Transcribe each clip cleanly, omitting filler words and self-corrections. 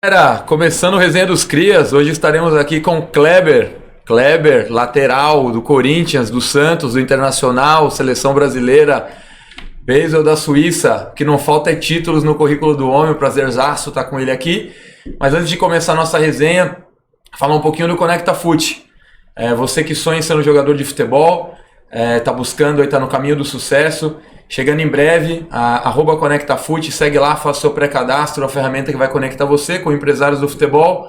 Galera, começando o Resenha dos Crias, hoje estaremos aqui com Kleber, lateral do Corinthians, do Santos, do Internacional, Seleção Brasileira, Basel da Suíça, que não falta é títulos no currículo do homem, prazerzaço estar com ele aqui. Mas antes de começar a nossa resenha, falar um pouquinho do Conecta Fute. Você que sonha em ser um jogador de futebol, está buscando, está no caminho do sucesso, chegando em breve, @ConectaFute, segue lá, faça seu pré-cadastro, a ferramenta que vai conectar você com empresários do futebol,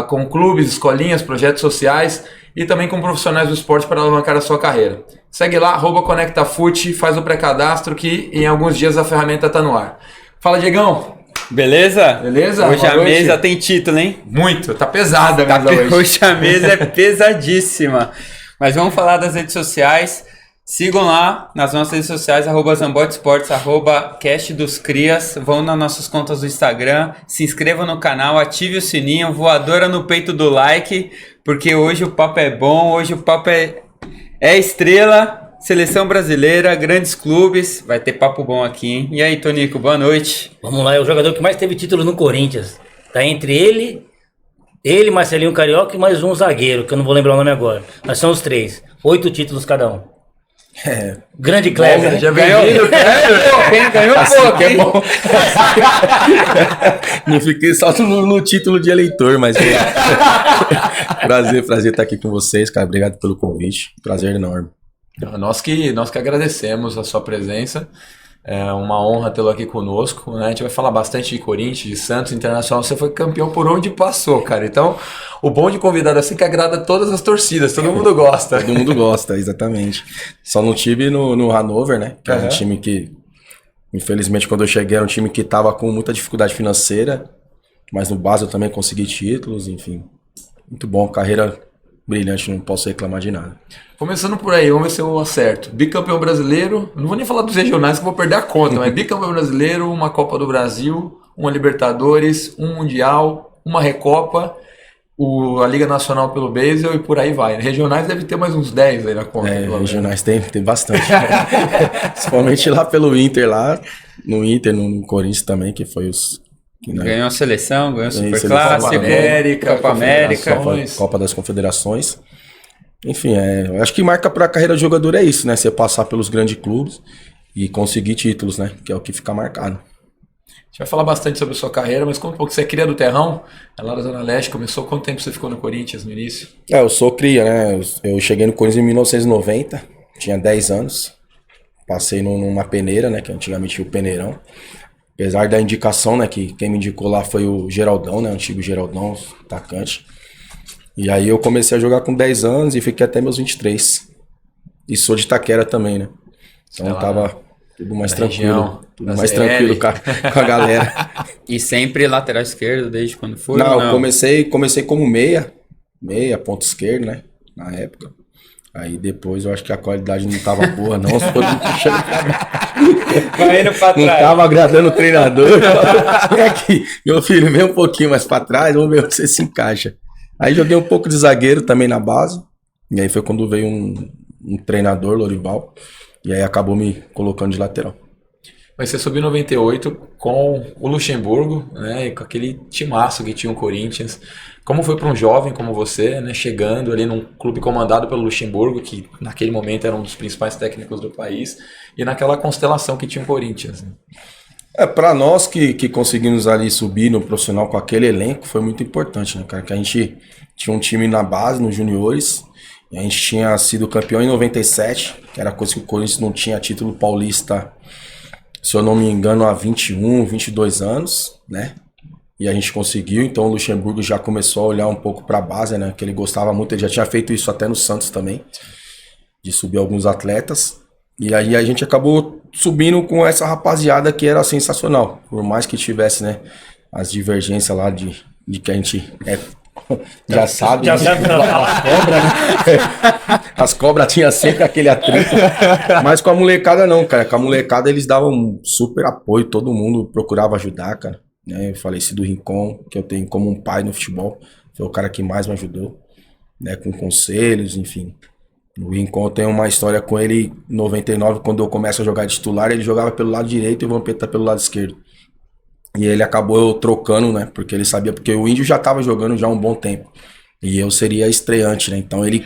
com clubes, escolinhas, projetos sociais e também com profissionais do esporte para alavancar a sua carreira. Segue lá, @ConectaFute, faz o pré-cadastro que em alguns dias a ferramenta está no ar. Fala, Diegão! Beleza? Beleza? Hoje a mesa tem título, hein? Muito, tá pesada a mesa hoje. Hoje a mesa é pesadíssima. Mas vamos falar das redes sociais. Sigam lá nas nossas redes sociais, @Zambotesports, @Cast dos Crias. Vão nas nossas contas do Instagram, se inscrevam no canal, ative o sininho, voadora no peito do like, porque hoje o papo é bom, hoje o papo é estrela, Seleção Brasileira, grandes clubes, vai ter papo bom aqui, hein? E aí, Tonico, boa noite. Vamos lá, é o jogador que mais teve título no Corinthians. Tá entre ele, Marcelinho Carioca e mais um zagueiro, que eu não vou lembrar o nome agora. Mas são os três. 8 títulos cada um. Grande Kleber. Já ganhou, ganhou pouco, é bom. Não fiquei só no título de eleitor, mas prazer estar aqui com vocês, cara. Obrigado pelo convite. Prazer enorme. Nós que agradecemos a sua presença. É uma honra tê-lo aqui conosco, né? A gente vai falar bastante de Corinthians, de Santos, Internacional. Você foi campeão por onde passou, cara. Então, o bom de convidado assim que agrada todas as torcidas, todo mundo gosta. Todo mundo gosta, exatamente. Só não tive no Hannover, né? Que é um time que, infelizmente, quando eu cheguei, era um time que estava com muita dificuldade financeira. Mas no Basel eu também consegui títulos, enfim. Muito bom, carreira brilhante, não posso reclamar de nada. Começando por aí, vamos ver se eu acerto. Bicampeão brasileiro, não vou nem falar dos regionais que eu vou perder a conta, mas bicampeão brasileiro, uma Copa do Brasil, uma Libertadores, um Mundial, uma Recopa, a Liga Nacional pelo Basel e por aí vai. Regionais deve ter mais uns 10 aí na conta. Regionais tem bastante. Principalmente lá pelo Inter, no Corinthians também, que foi os... Ganhou a seleção, ganhou o Superclássico, Copa América, Copa das Confederações. Enfim, eu acho que marca para a carreira de jogador é isso, né? Você passar pelos grandes clubes e conseguir títulos, né? Que é o que fica marcado. A gente vai falar bastante sobre a sua carreira, mas conta um pouco. Você é cria do Terrão, é lá da Zona Leste, começou. Quanto tempo você ficou no Corinthians no início? Eu sou cria, né? Eu cheguei no Corinthians em 1990, tinha 10 anos. Passei numa peneira, né? Que antigamente tinha o peneirão. Apesar da indicação, né? Que quem me indicou lá foi o Geraldão, né? O antigo Geraldão, atacante. E aí eu comecei a jogar com 10 anos e fiquei até meus 23. E sou de Itaquera também, né? Então tava tudo mais tranquilo. Tudo mais tranquilo com a galera. E sempre lateral esquerdo, desde quando foi? Não, eu comecei como meia, ponto esquerdo, né? Na época. Aí depois eu acho que a qualidade não tava boa, não. Se for puxando vai indo pra trás. Não tava agradando o treinador. Aqui, meu filho, vem um pouquinho mais pra trás, vamos ver onde você se encaixa. Aí joguei um pouco de zagueiro também na base. E aí foi quando veio um treinador, Lorival. E aí acabou me colocando de lateral. Mas você subiu em 98 com o Luxemburgo, né? E com aquele timaço que tinha o Corinthians. Como foi para um jovem como você, né? Chegando ali num clube comandado pelo Luxemburgo, que naquele momento era um dos principais técnicos do país, e naquela constelação que tinha o Corinthians, né? Para nós que conseguimos ali subir no profissional com aquele elenco, foi muito importante, né, cara? Que a gente tinha um time na base, nos juniores, e a gente tinha sido campeão em 97, que era coisa que o Corinthians não tinha título paulista, se eu não me engano, há 21, 22 anos, né? E a gente conseguiu, então o Luxemburgo já começou a olhar um pouco para a base, né? Que ele gostava muito, ele já tinha feito isso até no Santos também, de subir alguns atletas. E aí a gente acabou subindo com essa rapaziada que era sensacional. Por mais que tivesse, né, as divergências lá de que a gente já sabe. Já sabe as cobras, né? As cobras tinham sempre aquele atrito. Mas com a molecada não, cara. Com a molecada eles davam um super apoio, todo mundo procurava ajudar, cara. Né? Eu falei do Rincon, que eu tenho como um pai no futebol. Foi o cara que mais me ajudou. né, com conselhos, enfim. O Rincon tem uma história com ele em 99, quando eu começo a jogar de titular, ele jogava pelo lado direito e o Vampeta pelo lado esquerdo. E ele acabou trocando, né, porque ele sabia, porque o Índio já estava jogando já há um bom tempo. E eu seria estreante, né, então ele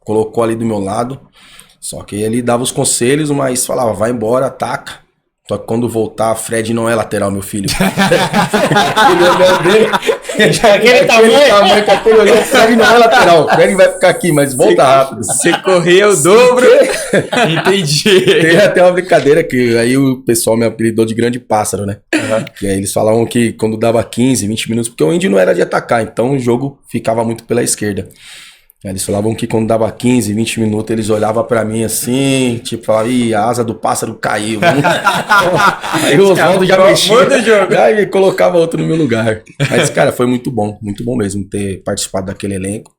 colocou ali do meu lado, só que ele dava os conselhos, mas falava, vai embora, ataca. Só que quando voltar, Fred não é lateral, meu filho. Aquele tamanho. que aquele olhou, Fred não é lateral. Fred vai ficar aqui, mas volta rápido. Você corria o dobro. Entendi. Tem até uma brincadeira que aí o pessoal me apelidou de grande pássaro, né? E aí eles falavam que quando dava 15, 20 minutos, porque o Índio não era de atacar, então o jogo ficava muito pela esquerda. Eles falavam que quando dava 15, 20 minutos, eles olhavam pra mim assim, tipo, falavam, ih, a asa do pássaro caiu. Aí o Oswaldo já mexia, aí colocava outro no meu lugar. Mas, cara, foi muito bom mesmo ter participado daquele elenco.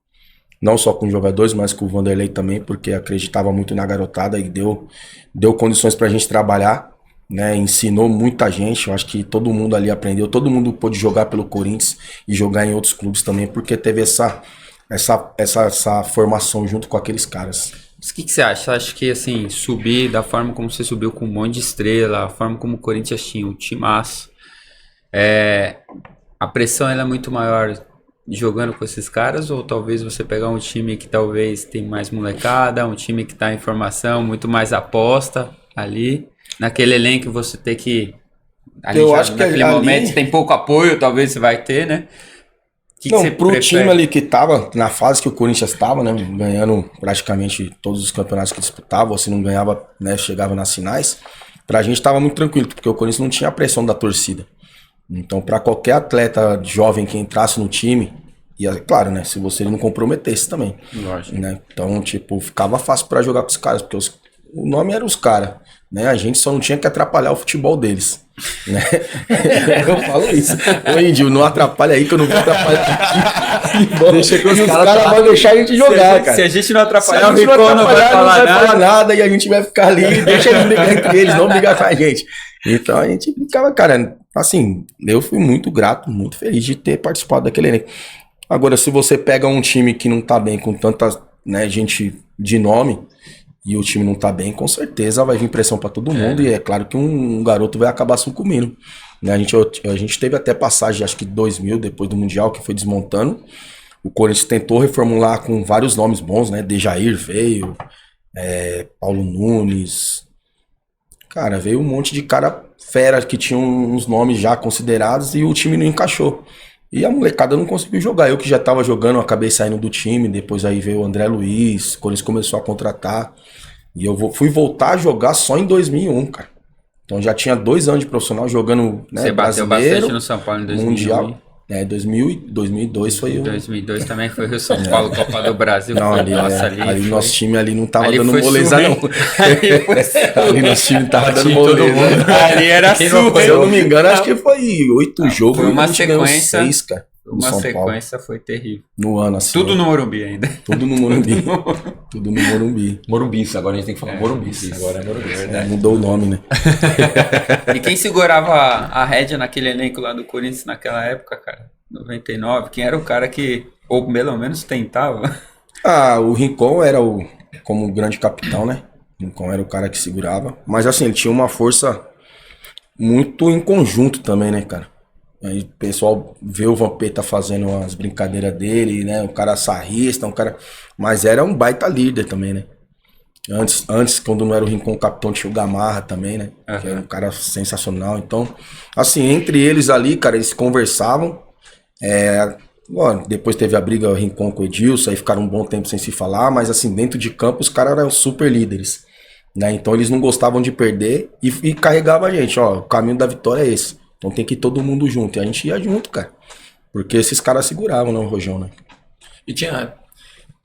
Não só com os jogadores, mas com o Vanderlei também, porque acreditava muito na garotada e deu condições pra gente trabalhar, né? Ensinou muita gente, eu acho que todo mundo ali aprendeu, todo mundo pôde jogar pelo Corinthians e jogar em outros clubes também, porque teve essa formação junto com aqueles caras. Mas o que você acha? Você acha que, assim, subir da forma como você subiu com um monte de estrela, a forma como o Corinthians tinha, o timaço, a pressão ela é muito maior jogando com esses caras, ou talvez você pegar um time que talvez tem mais molecada, um time que tá em formação, muito mais aposta ali, naquele elenco você tem que... Ali eu já, acho que naquele ali... momento tem pouco apoio, talvez você vai ter, né? Não, pro time ali que tava, na fase que o Corinthians tava, né, ganhando praticamente todos os campeonatos que disputava, ou se não ganhava, né, chegava nas finais, pra gente tava muito tranquilo, porque o Corinthians não tinha a pressão da torcida. Então, pra qualquer atleta jovem que entrasse no time, e claro, né, se você não comprometesse também. Lógico. Né, então, tipo, ficava fácil pra jogar com os caras, porque o nome era os caras, né, a gente só não tinha que atrapalhar o futebol deles. Né? Eu falo isso. Ô Índio, não atrapalha aí que eu não vou atrapalhar aqui. Deixa que os caras vão deixar a gente jogar, cara. Se a gente não atrapalhar, o Rincon não vai falar nada e a gente vai ficar ali, deixa eles brigar entre eles, não brigar com a gente. Então a gente ficava, cara, assim, eu fui muito grato, muito feliz de ter participado daquele elenco. Agora, se você pega um time que não tá bem com tanta, né, gente de nome, e o time não tá bem, com certeza vai vir pressão pra todo mundo. E é claro que um garoto vai acabar sucumbindo. Né? A gente teve até passagem, acho que 2000, depois do Mundial, que foi desmontando. O Corinthians tentou reformular com vários nomes bons, né? Dejair veio, Paulo Nunes. Cara, veio um monte de cara fera que tinha uns nomes já considerados e o time não encaixou. E a molecada não conseguiu jogar. Eu que já tava jogando, eu acabei saindo do time. Depois aí veio o André Luiz, o Corinthians começou a contratar. E eu fui voltar a jogar só em 2001, cara. Então já tinha 2 anos de profissional jogando, né, você bateu bastante no São Paulo em 2001. Mundial. 2002 foi o... 2002 também foi o São Paulo, Copa do Brasil. Não, ali foi... nosso time ali não tava ali dando moleza, não. Ali nosso time tava dando moleza. Ali era surra. Se eu não me engano, acho que foi 8 jogos. Foi uma sequência. 6, cara. Uma sequência foi terrível. No ano, assim. Tudo no Morumbi ainda. Tudo no Morumbi. Tudo no Morumbi. Morumbi, agora a gente tem que falar Morumbi. Agora é Morumbi. Mudou o nome, né? E quem segurava a rédea naquele elenco lá do Corinthians naquela época, cara? 99, quem era o cara que, ou pelo menos tentava? O Rincon era como grande capitão, né? O Rincon era o cara que segurava. Mas assim, ele tinha uma força muito em conjunto também, né, cara? Aí o pessoal vê o Vampeta fazendo as brincadeiras dele, né? O cara sarrista, mas era um baita líder também, né? Antes, quando não era o Rincon capitão, tinha o Gamarra também, né? Que era um cara sensacional. Então, assim, entre eles ali, cara, eles conversavam. Bom, depois teve a briga o Rincon com o Edilson, aí ficaram um bom tempo sem se falar, mas assim, dentro de campo os caras eram super líderes, né? Então eles não gostavam de perder e carregavam a gente, ó, o caminho da vitória é esse. Então tem que ir todo mundo junto. E a gente ia junto, cara. Porque esses caras seguravam, né, o Rojão, né? E tinha...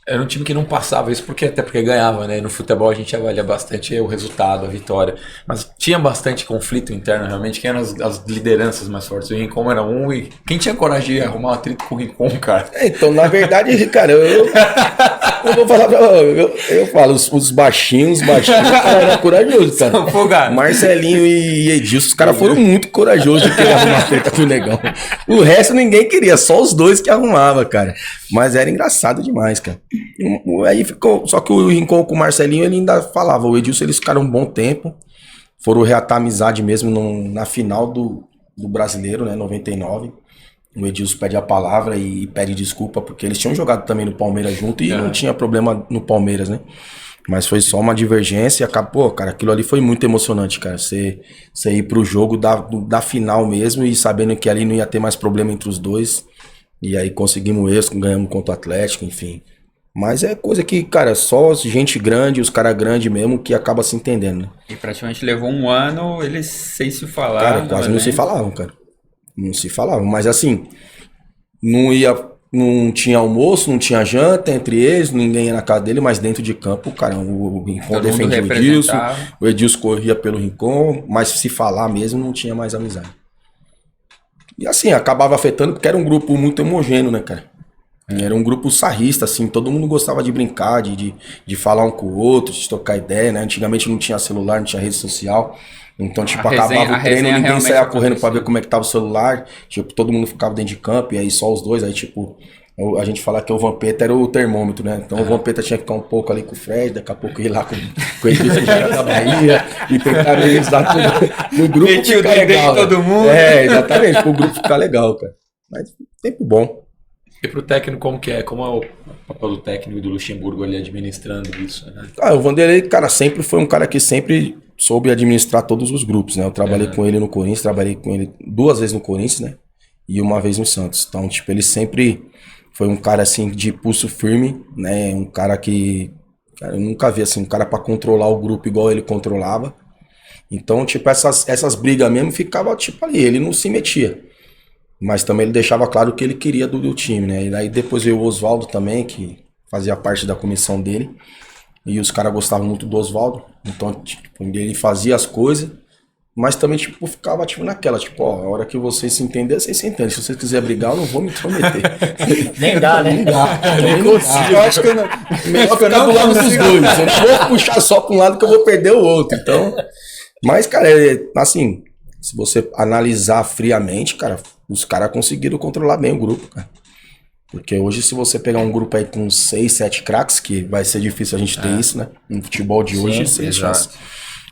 Era um time que não passava isso, até porque ganhava, né? No futebol a gente avalia bastante o resultado, a vitória. Mas tinha bastante conflito interno, realmente. Quem eram as lideranças mais fortes? O Rincon era um, e quem tinha coragem de arrumar um atrito com o Rincon, cara? Então, na verdade, cara, eu vou falar pra eu falo, os baixinhos, cara, era corajoso, cara. São folgados. Marcelinho e Edilson, os caras foram muito corajosos de querer arrumar treta com o Negão. O resto ninguém queria, só os dois que arrumava, cara. Mas era engraçado demais, cara. Aí ficou, só que o Rincon com o Marcelinho, ele ainda falava, o Edilson, eles ficaram um bom tempo, foram reatar amizade mesmo na final do Brasileiro, né, 99. O Edilson pede a palavra e pede desculpa, porque eles tinham jogado também no Palmeiras junto e não tinha problema no Palmeiras, né? Mas foi só uma divergência e acabou, cara, aquilo ali foi muito emocionante, cara. Você ir pro jogo da final mesmo e sabendo que ali não ia ter mais problema entre os dois. E aí conseguimos êxito, ganhamos contra o Atlético, enfim. Mas é coisa que, cara, só gente grande, os caras grandes mesmo, que acaba se entendendo, né? E praticamente levou um ano eles sem se falar. Cara, quase não se falavam, cara. Não se falavam, mas assim, não tinha almoço, não tinha janta entre eles, ninguém ia na casa dele, mas dentro de campo, cara, o Rincon defendia o Edilson, o Edilson corria pelo Rincon, mas se falar mesmo, não tinha mais amizade. E assim, acabava afetando porque era um grupo muito homogêneo, né, cara? Era um grupo sarrista, assim, todo mundo gostava de brincar, de falar um com o outro, de trocar ideia, né? Antigamente não tinha celular, não tinha rede social. Então, tipo, acabava o treino, ninguém saía correndo pra ver como é que tava o celular. Tipo, todo mundo ficava dentro de campo, e aí só os dois, aí tipo, a gente fala que o Vampeta era o termômetro, né? Então o Vampeta tinha que ficar um pouco ali com o Fred, daqui a pouco ir lá com o Edilson da Bahia, e tentar organizar tudo no grupo ficar legal. Todo mundo. É, exatamente, pro grupo ficar legal, cara. Mas tempo bom. E pro técnico, como que é? Como é o papel do técnico e do Luxemburgo ali administrando isso, né? O Vanderlei, cara, sempre foi um cara que sempre soube administrar todos os grupos, né? Eu trabalhei com ele no Corinthians, trabalhei com ele 2 vezes no Corinthians, né? E uma vez no Santos. Então, tipo, ele sempre foi um cara, assim, de pulso firme, né? Um cara que... Cara, eu nunca vi, assim, um cara pra controlar o grupo igual ele controlava. Então, tipo, essas brigas mesmo ficava, tipo, ali. Ele não se metia. Mas também ele deixava claro o que ele queria do time, né? E aí depois veio o Oswaldo também, que fazia parte da comissão dele. E os caras gostavam muito do Oswaldo. Então, tipo, ele fazia as coisas, mas também, tipo, ficava, tipo, naquela, tipo, ó, a hora que vocês se entenderem, vocês se entendem. Se você quiser brigar, eu não vou me intrometer. Nem dá, né? Não dá. Nem consigo. Eu acho que eu não... Melhor ficar do lado dos dois. Eu não vou puxar só pra um lado que eu vou perder o outro. Então... Mas, cara, assim, se você analisar friamente, cara, os caras conseguiram controlar bem o grupo, cara. Porque hoje, se você pegar um grupo aí com 6, 7 craques, que vai ser difícil a gente ter isso, né? No futebol de hoje, sem chance.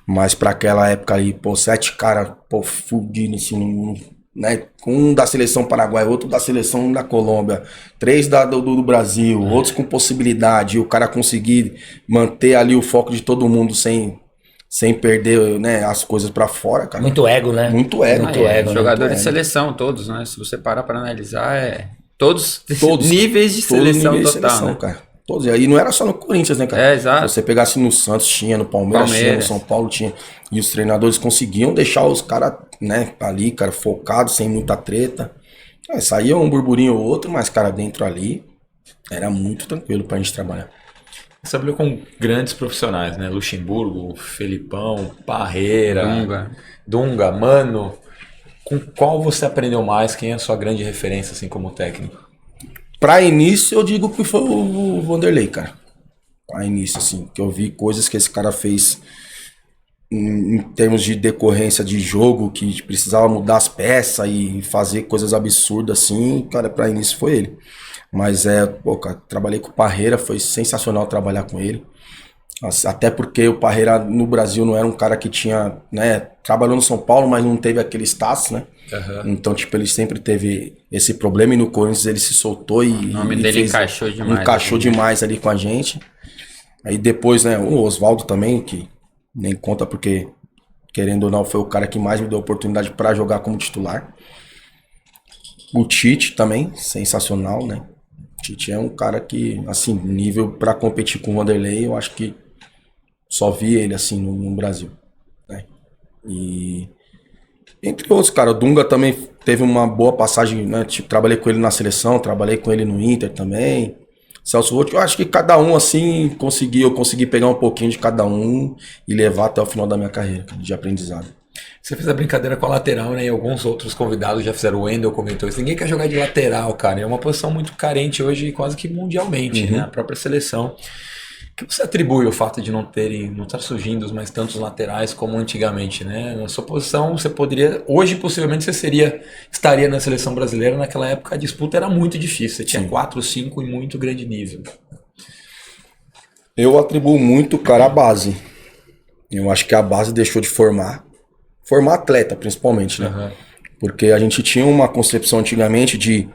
Mas pra aquela época ali, pô, 7 caras, pô, fudidos, assim, né? Um da seleção paraguaia, outro da seleção da Colômbia, 3 do Brasil, outros com possibilidade, e o cara conseguir manter ali o foco de todo mundo sem perder, né, as coisas pra fora, cara. Muito ego, né? Muito ego. Muito ego. Jogadores de seleção, todos, né? Se você parar pra analisar, todos níveis de todos seleção níveis total, de seleção, né? cara. Todos. E não era só no Corinthians, né, cara? É, exato. Se você pegasse no Santos, tinha, no Palmeiras tinha, no São Paulo tinha. E os treinadores conseguiam deixar os caras, né, ali, cara, focados, sem muita treta. Saía um burburinho ou outro, mas, cara, dentro ali, era muito tranquilo pra gente trabalhar. Você trabalhou com grandes profissionais, né? Luxemburgo, Felipão, Parreira, Dunga, Mano. Com qual você aprendeu mais? Quem é a sua grande referência, assim, como técnico? Pra início, eu digo que foi o Vanderlei, cara. Pra início, assim, que eu vi coisas que esse cara fez em termos de decorrência de jogo, que precisava mudar as peças e fazer coisas absurdas, assim, cara, pra início foi ele. Mas pô, cara, trabalhei com o Parreira, foi sensacional trabalhar com ele. Até porque o Parreira no Brasil não era um cara que tinha, né, trabalhou no São Paulo, mas não teve aquele status, né? Então, tipo, ele sempre teve esse problema e no Corinthians ele se soltou e... O nome dele encaixou demais. Encaixou demais ali com a gente. Aí depois, né, o Oswaldo também, que nem conta porque, querendo ou não, foi o cara que mais me deu oportunidade pra jogar como titular. O Tite também, sensacional, né? O Tite é um cara que, assim, nível pra competir com o Vanderlei, eu acho que só vi ele, assim, no Brasil, né? E... entre outros, cara, o Dunga também teve uma boa passagem, né? Tipo, trabalhei com ele na seleção, trabalhei com ele no Inter também. Celso Roth, eu acho que cada um, assim, eu consegui pegar um pouquinho de cada um e levar até o final da minha carreira, de aprendizado. Você fez a brincadeira com a lateral, né? E alguns outros convidados já fizeram. O Wendel comentou isso. Ninguém quer jogar de lateral, cara. É uma posição muito carente hoje, quase que mundialmente, né? A própria seleção. O que você atribui ao fato de não estar surgindo mais tantos laterais como antigamente, né? Na sua posição, você poderia... Hoje, possivelmente, você estaria na seleção brasileira. Naquela época, a disputa era muito difícil. Você tinha 4, 5 em muito grande nível. Eu atribuo muito, cara, a base. Eu acho que a base deixou de formar atleta, principalmente, né? Uhum. Porque a gente tinha uma concepção antigamente de...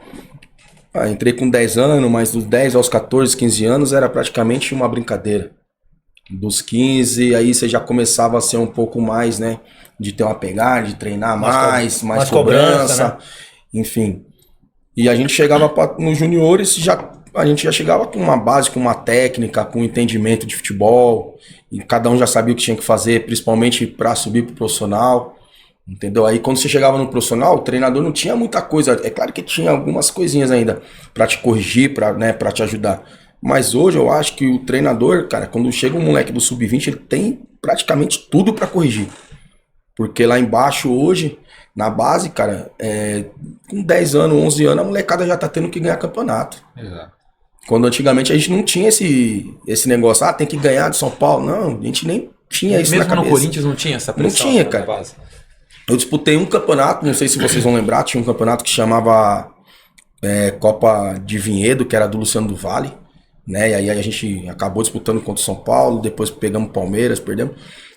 entrei com 10 anos, mas dos 10 aos 14, 15 anos era praticamente uma brincadeira. Dos 15, aí você já começava a ser um pouco mais, né? De ter uma pegada, de treinar mais cobrança, né? Enfim. E a gente chegava nos juniores, a gente já chegava com uma base, com uma técnica, com um entendimento de futebol. E cada um já sabia o que tinha que fazer, principalmente para subir pro profissional. Entendeu? Aí quando você chegava no profissional, o treinador não tinha muita coisa. É claro que tinha algumas coisinhas ainda para te corrigir, para te ajudar. Mas hoje eu acho que o treinador, cara, quando chega um moleque do sub-20, ele tem praticamente tudo para corrigir. Porque lá embaixo hoje, na base, cara, com 10 anos, 11 anos, a molecada já tá tendo que ganhar campeonato. Exato. Quando antigamente a gente não tinha esse negócio, tem que ganhar de São Paulo. Não, a gente nem tinha isso na cabeça. Mesmo no Corinthians não tinha essa pressão? Não tinha, cara. Base. Eu disputei um campeonato, não sei se vocês vão lembrar, tinha um campeonato que chamava Copa de Vinhedo, que era do Luciano do Vale, né? E aí a gente acabou disputando contra o São Paulo, depois pegamos o Palmeiras, perdemos.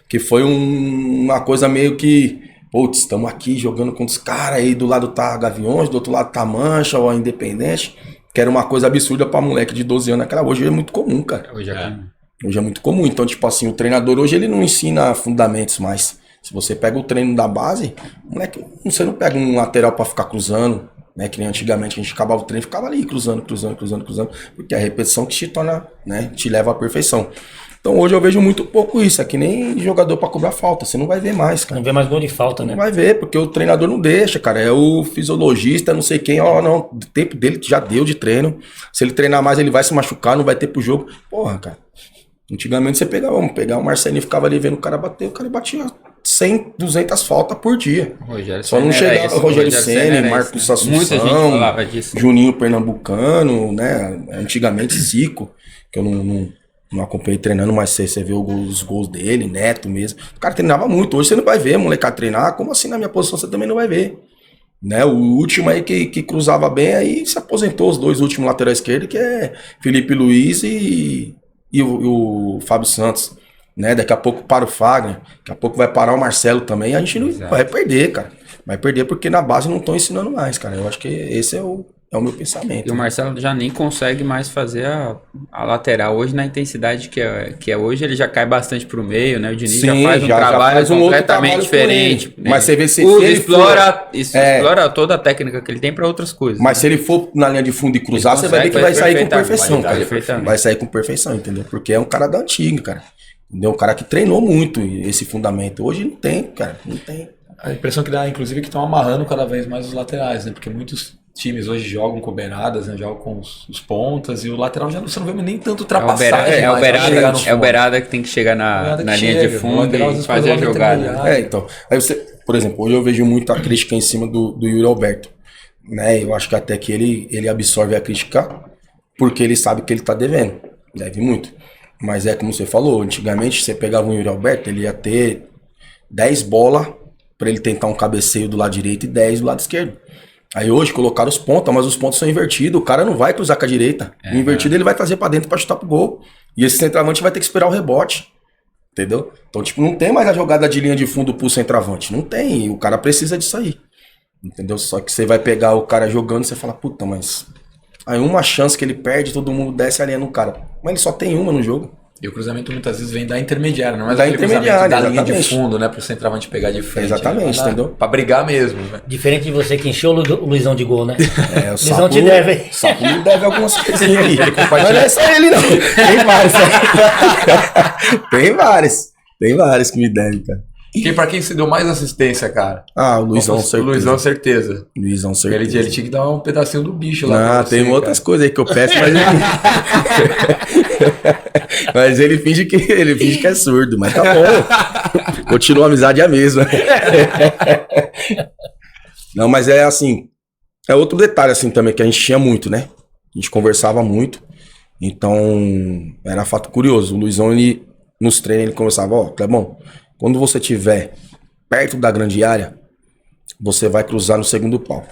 Que foi uma coisa meio que, putz, estamos aqui jogando contra os caras, aí do lado tá a Gaviões, do outro lado tá a Mancha ou a Independente, que era uma coisa absurda pra moleque de 12 anos naquela. Hoje é muito comum, cara. Hoje é muito comum. Então, tipo assim, o treinador hoje ele não ensina fundamentos mais. Se você pega o treino da base, moleque, você não pega um lateral pra ficar cruzando, né? Que nem antigamente a gente acabava o treino e ficava ali cruzando, porque é a repetição que te torna, né? Te leva à perfeição. Então hoje eu vejo muito pouco isso, é que nem jogador pra cobrar falta, você não vai ver mais, cara. Não vê mais gol de falta, né? Não vai ver, porque o treinador não deixa, cara, é o fisiologista, não sei quem, não, o tempo dele já deu de treino, se ele treinar mais ele vai se machucar, não vai ter pro jogo. Porra, cara, antigamente você pegava, vamos pegar o Marcelinho, ficava ali vendo o cara bater, o cara batia 100, 200 faltas por dia. Só não chegava o Rogério Ceni, Marcos Assunção, Juninho Pernambucano, né, antigamente Zico, que eu não acompanhei treinando, mas você vê os gols dele, Neto mesmo. O cara treinava muito. Hoje você não vai ver molecada treinar. Como assim na minha posição você também não vai ver? Né? O último aí que cruzava bem, aí se aposentou os dois últimos laterais esquerdos, que é Felipe Luiz e o Fábio Santos. Né? Daqui a pouco para o Fagner, daqui a pouco vai parar o Marcelo também. A gente não vai perder, cara. Vai perder porque na base não estão ensinando mais, cara. Eu acho que esse é o meu pensamento. E o Marcelo já nem consegue mais fazer a lateral. Hoje, na intensidade que é hoje, ele já cai bastante pro meio, né? O Diniz já faz um trabalho completamente diferente. Né? Mas você vê se ele explora toda a técnica que ele tem para outras coisas. Mas se ele for na linha de fundo e cruzar, você vai ver que vai sair com perfeição, cara. Vai sair com perfeição, entendeu? Porque é um cara da antiga, cara. Entendeu? Um cara que treinou muito esse fundamento. Hoje não tem, cara. Não tem. A impressão que dá, inclusive, é que estão amarrando cada vez mais os laterais, né? Porque muitos times hoje jogam com beiradas, né? Jogam com os pontas, e o lateral já você não vê nem tanto ultrapassagem. É o beirada que tem que chegar na linha de fundo e fazer a jogada. Então. Aí você, por exemplo, hoje eu vejo muita crítica em cima do Yuri Alberto. Né? Eu acho que até que ele absorve a crítica porque ele sabe que ele tá devendo. Deve muito. Mas é como você falou, antigamente você pegava um Yuri Alberto, ele ia ter 10 bolas para ele tentar um cabeceio do lado direito e 10 do lado esquerdo. Aí hoje colocaram os pontos, mas os pontos são invertidos. O cara não vai cruzar com a direita. O invertido ele vai trazer pra dentro pra chutar pro gol. E esse centroavante vai ter que esperar o rebote. Entendeu? Então, tipo, não tem mais a jogada de linha de fundo pro centroavante. Não tem. E o cara precisa disso aí. Entendeu? Só que você vai pegar o cara jogando e você fala, puta, mas... Aí uma chance que ele perde, todo mundo desce a linha no cara. Mas ele só tem uma no jogo. E o cruzamento muitas vezes vem da intermediária, não é da intermediária, da linha de fundo, né? Pro centroavante pegar de frente. Exatamente, né? Entendeu? Pra brigar mesmo. Né? Diferente de você que encheu o Luizão de gol, né? O Luizão te deve, hein? O Sapo me deve algumas coisinhas aí. Mas não é só ele, não. Tem vários. Tem vários que me devem, cara. Pra quem se deu mais assistência, cara? Ah, o Luizão, O certeza. Luizão, certeza. Luizão, certeza. Ele tinha que dar um pedacinho do bicho lá. Ah, pra você, tem outras cara. coisas aí que eu peço, mas mas ele finge que é surdo, mas tá bom. Continua a amizade é a mesma. Não, mas é assim, é outro detalhe assim também que a gente tinha muito, né? A gente conversava muito. Então, era fato curioso. O Luizão, ele nos treinos, ele conversava, ó, Clebão, quando você estiver perto da grande área, você vai cruzar no segundo pau.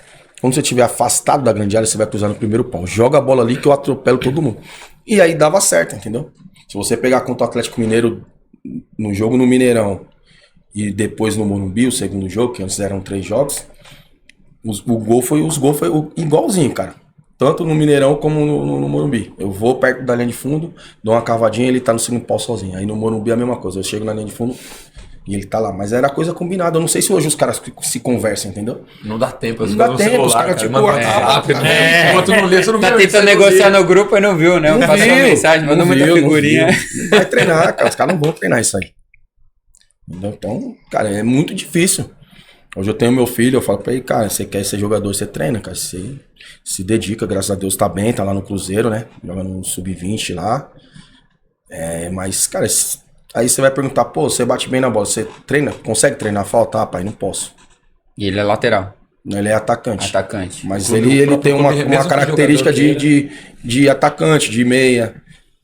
Quando você estiver afastado da grande área, você vai cruzar no primeiro pau. Joga a bola ali que eu atropelo todo mundo. E aí dava certo, entendeu? Se você pegar contra o Atlético Mineiro no jogo no Mineirão e depois no Morumbi, o segundo jogo, que antes eram 3 jogos, os gols foi igualzinho, cara. Tanto no Mineirão como no Morumbi. Eu vou perto da linha de fundo, dou uma cavadinha e ele tá no segundo pau sozinho. Aí no Morumbi é a mesma coisa. Eu chego na linha de fundo e ele tá lá. Mas era coisa combinada. Eu não sei se hoje os caras se conversam, entendeu? Não dá tempo. Não dá tempo, os caras tipo... rápido, né? Enquanto não lê, você não Tá viu, tentando você não negociar vê. no grupo e não viu, né? Passou uma mensagem, mandou muita figurinha. Não vai treinar, cara. Os caras não vão treinar isso aí. Entendeu? Então, cara, é muito difícil. Hoje eu tenho meu filho, eu falo pra ele, cara, você quer ser jogador, você treina, cara. Você se dedica, graças a Deus tá bem, tá lá no Cruzeiro, né? Joga no Sub-20 lá. Mas, cara, aí você vai perguntar, pô, você bate bem na bola, você treina? Consegue treinar falta? Ah, pai, não posso. E ele é lateral. Ele é atacante. Atacante. Mas O ele próprio tem uma clube, mesmo que característica jogador de atacante, de meia.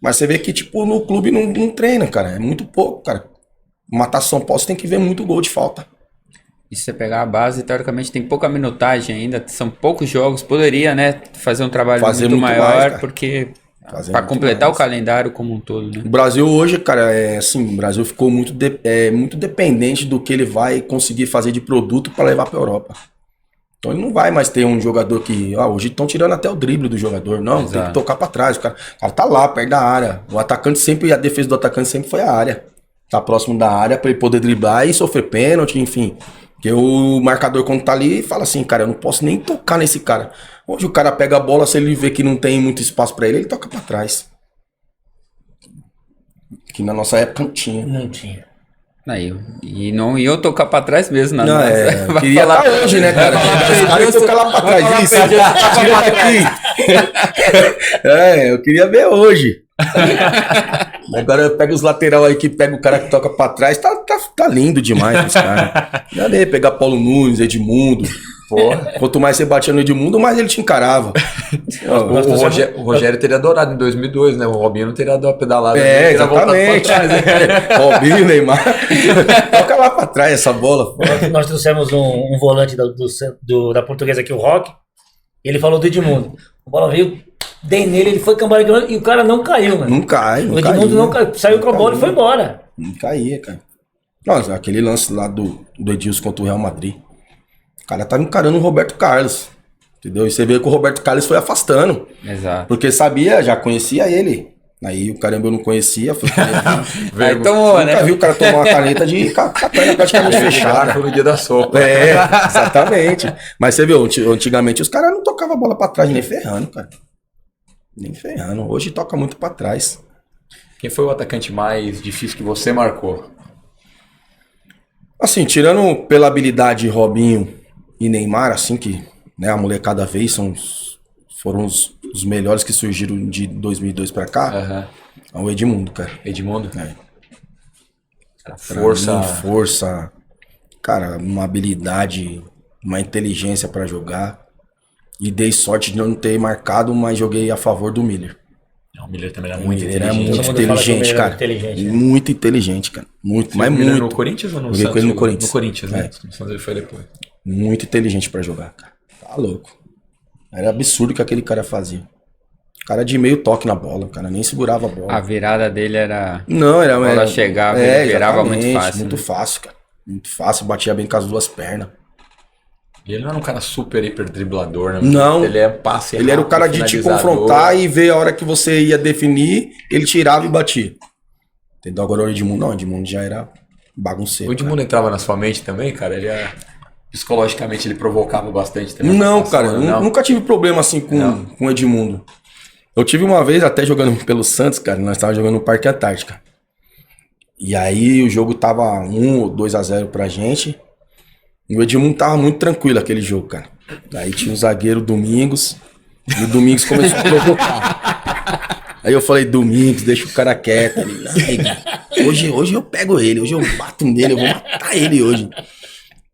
Mas você vê que, tipo, no clube não treina, cara. É muito pouco, cara. Matar São Paulo, você tem que ver muito gol de falta. E se você pegar a base, teoricamente tem pouca minutagem ainda, são poucos jogos, poderia, né, fazer um trabalho Fazer muito muito maior, mais, cara. porque Fazer para muito completar mais. o calendário como um todo, né? O Brasil hoje, cara, o Brasil ficou muito dependente do que ele vai conseguir fazer de produto para levar para Europa. Então ele não vai mais ter um jogador que, hoje estão tirando até o drible do jogador. Não, tem Exato. que tocar para trás. O cara tá lá, perto da área. O atacante sempre, a defesa do atacante sempre foi a área. Tá próximo da área para ele poder driblar e sofrer pênalti, enfim. Porque o marcador, quando tá ali, fala assim, cara, eu não posso nem tocar nesse cara. Hoje o cara pega a bola, se ele vê que não tem muito espaço pra ele toca pra trás. Que na nossa época não tinha. Não tinha. Aí, e não eu tocar pra trás mesmo, Não, nossa. eu Vai queria falar- estar hoje, né, cara? Esse cara ia tocar lá pra trás. Isso, tira daqui. Eu queria ver hoje. Agora pega os lateral aí que pega o cara que toca pra trás, tá lindo demais os caras. Já dei pegar Paulo Nunes, Edmundo. Porra. Quanto mais você batia no Edmundo, mais ele te encarava. O Rogério teria adorado em 2002, né? O Robinho não teria dado uma pedalada. Ele teria voltado pra Exatamente. trás, né? Robinho, Neymar. Toca lá pra trás essa bola. Nós trouxemos um volante da Portuguesa aqui, o Rock. Ele falou do Edmundo. A bola veio, dei nele, ele foi cambalhando e o cara não caiu, mano. Não cai, O Edmundo não caiu, saiu com a bola e foi embora. Não caía, cara. Nossa, aquele lance lá do Edilson contra o Real Madrid. O cara tava encarando o Roberto Carlos. Entendeu? E você vê que o Roberto Carlos foi afastando. Exato. Porque sabia, já conhecia ele. Aí o caramba eu não conhecia. Foi Aí tomou, nunca né? vi o cara tomar uma caneta com a perna praticamente fechada. Foi no dia da sopa. Exatamente. Mas você viu, antigamente os caras não tocavam a bola pra trás nem ferrando, cara. Nem ferrando. Hoje toca muito pra trás. Quem foi o atacante mais difícil que você marcou? Assim, tirando pela habilidade Robinho e Neymar, assim que, né, a molecada vez foram os melhores que surgiram de 2002 pra cá, Aham. é o Edmundo, cara. Edmundo? É. Cara, Pra força. mim, força, cara, uma habilidade, uma inteligência pra jogar. E dei sorte de não ter marcado, mas joguei a favor do Miller. O Miller também era O muito Miller era inteligente. muito Todo mundo fala que o inteligente, Miller era cara. inteligente, né? Muito inteligente, cara. Muito, mas O Miller muito. no Corinthians ou no Joguei Santos? com ele no Corinthians. No Corinthians, né? É. No Santos ele foi depois. Muito inteligente pra jogar, cara. Tá louco. Era absurdo o que aquele cara fazia. Cara de meio toque na bola, o cara nem segurava a bola. A virada dele era... Não, era... bola chegava, ele virava muito exatamente, fácil, Muito né? fácil, cara. Muito fácil, batia bem com as duas pernas. E ele não era um cara super hiper driblador, né? Não. Ele é passe Ele era o rápido, cara de te finalizador. confrontar e ver a hora que você ia definir, ele tirava e batia. Entendeu? Agora o Edmundo não, o Edmundo já era bagunceiro. O Edmundo entrava na sua mente também, cara? Ele era... Psicologicamente ele provocava bastante também. Não, essa cara, situação, não? nunca tive problema assim Não. com o Eu tive uma vez, até jogando pelo Santos, cara, nós estávamos jogando no Parque Antártica. E aí o jogo tava 1 ou 2-0 pra gente. E o Edmundo tava muito tranquilo aquele jogo, cara. Aí tinha o zagueiro Domingos. E o Domingos começou a provocar. Aí eu falei, Domingos, deixa o cara quieto. Ele, hoje eu pego ele, hoje eu bato nele, eu vou matar ele hoje.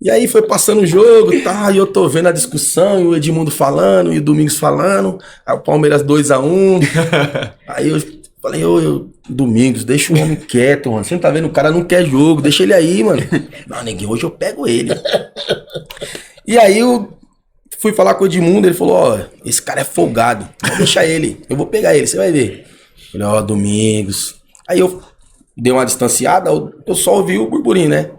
E aí foi passando o jogo, tá? E eu tô vendo a discussão, e o Edmundo falando, e o Domingos falando. Aí o Palmeiras 2-1. Aí eu falei, Domingos, deixa o homem quieto, mano. Você não tá vendo? O cara não quer jogo, deixa ele aí, mano. Não, neguinho, hoje eu pego ele. E aí eu fui falar com o Edmundo, ele falou, ó, esse cara é folgado. Deixa ele, eu vou pegar ele, você vai ver. Falei, ó, Domingos. Aí eu dei uma distanciada, eu só ouvi o burburinho, né?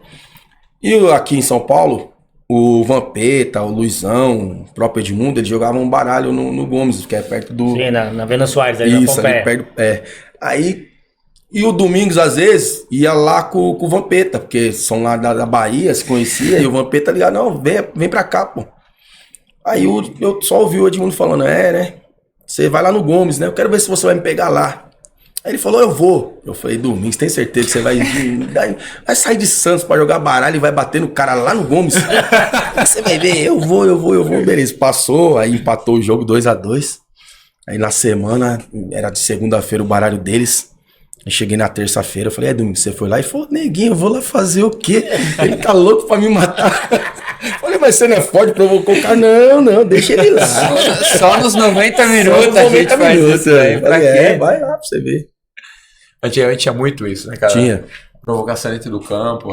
E aqui em São Paulo, o Vampeta, o Luizão, o próprio Edmundo, eles jogavam um baralho no Gomes, que é perto do... Sim, na Vena Soares, ali isso, na ali perto, Aí, e o Domingos, às vezes, ia lá com o Vampeta, porque são lá da Bahia, se conhecia, e o Vampeta ligava, não, vem pra cá, pô. Aí eu só ouvi o Edmundo falando, né, você vai lá no Gomes, né, eu quero ver se você vai me pegar lá. Aí ele falou, eu vou. Eu falei, Domingos, tem certeza que você vai vai sair de Santos pra jogar baralho e vai bater no cara lá no Gomes? Você vai ver, eu vou. Beleza, passou, aí empatou o jogo 2-2. Aí na semana, era de segunda-feira o baralho deles. Eu cheguei na terça-feira, eu falei, Domingos, você foi lá? E falou, neguinho, eu vou lá fazer o quê? Ele tá louco pra me matar. Eu falei, mas você não é forte, provocou o cara? Não, deixa ele lá. Só nos 90 minutos a gente faz isso aí. Pra quê? Vai lá pra você ver. Antigamente tinha muito isso, né, cara? Tinha. Provocação dentro do campo,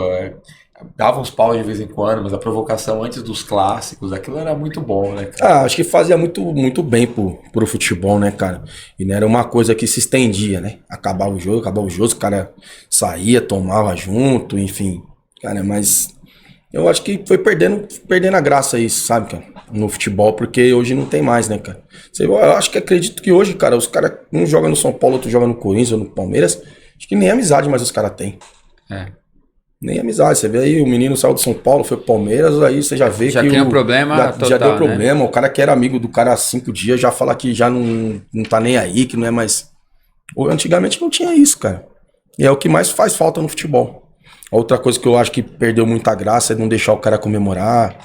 dava uns paus de vez em quando, mas a provocação antes dos clássicos, aquilo era muito bom, né, cara? Acho que fazia muito bem pro futebol, né, cara? E não era uma coisa que se estendia, né? Acabava o jogo, o cara saía, tomava junto, enfim. Cara, mas eu acho que foi perdendo a graça isso, sabe, cara? No futebol, porque hoje não tem mais, né, cara? Eu acho que acredito que hoje, cara, os caras, um joga no São Paulo, outro joga no Corinthians ou no Palmeiras, acho que nem amizade mais os caras têm. Nem amizade. Você vê aí, o menino saiu do São Paulo, foi pro Palmeiras, aí você já vê já que tem um problema já deu né? problema. O cara que era amigo do cara há 5 dias já fala que já não tá nem aí, que não é mais... Antigamente não tinha isso, cara. E é o que mais faz falta no futebol. Outra coisa que eu acho que perdeu muita graça é não deixar o cara comemorar.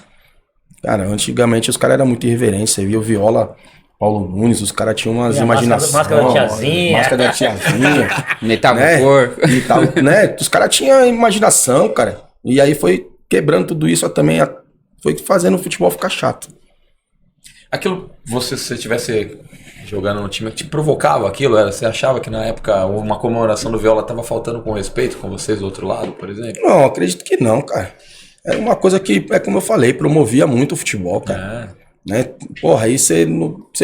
Cara, antigamente os caras eram muito irreverentes. Você via o Viola, Paulo Nunes, os caras tinham umas imaginações. Máscara da tiazinha. Máscara da tiazinha. Metava né? cor. E tal, né? Os caras tinham imaginação, cara. E aí foi quebrando tudo isso também. Foi fazendo o futebol ficar chato. Aquilo, se você estivesse jogando no time, te provocava aquilo? Você achava que na época uma comemoração do Viola estava faltando com respeito com vocês do outro lado, por exemplo? Não, acredito que não, cara. Era uma coisa que, como eu falei, promovia muito o futebol, cara. Né? Porra, aí você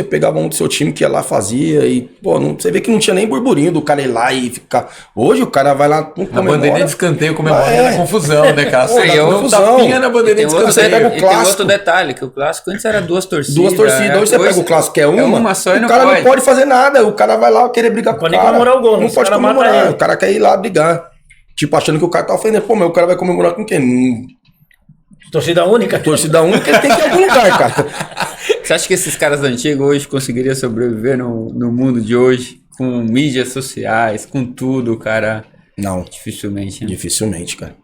pegava um do seu time que ia lá, fazia e, pô, você vê que não tinha nem burburinho do cara ir lá e ficar... Hoje o cara vai lá, não comemora. Na bandeirinha de escanteio comemora, era confusão, né, cara? Confusão. Na bandeirinha de escanteio. Pega o clássico. Tem outro detalhe, que o clássico antes era 2 torcidas. 2 torcidas, hoje você pega o clássico que é uma só e o cara não pode fazer nada, o cara vai lá querer brigar com o cara. Não pode comemorar o gol, não pode comemorar, o cara quer ir lá brigar. Tipo, achando que o cara tá ofendendo. Pô, mas o cara vai comemorar com quem? Torcida única? Torcida única, ele tem que ir em algum lugar, cara. Você acha que esses caras antigos hoje conseguiriam sobreviver no mundo de hoje? Com mídias sociais, com tudo, cara? Não. Dificilmente, né? Dificilmente, cara.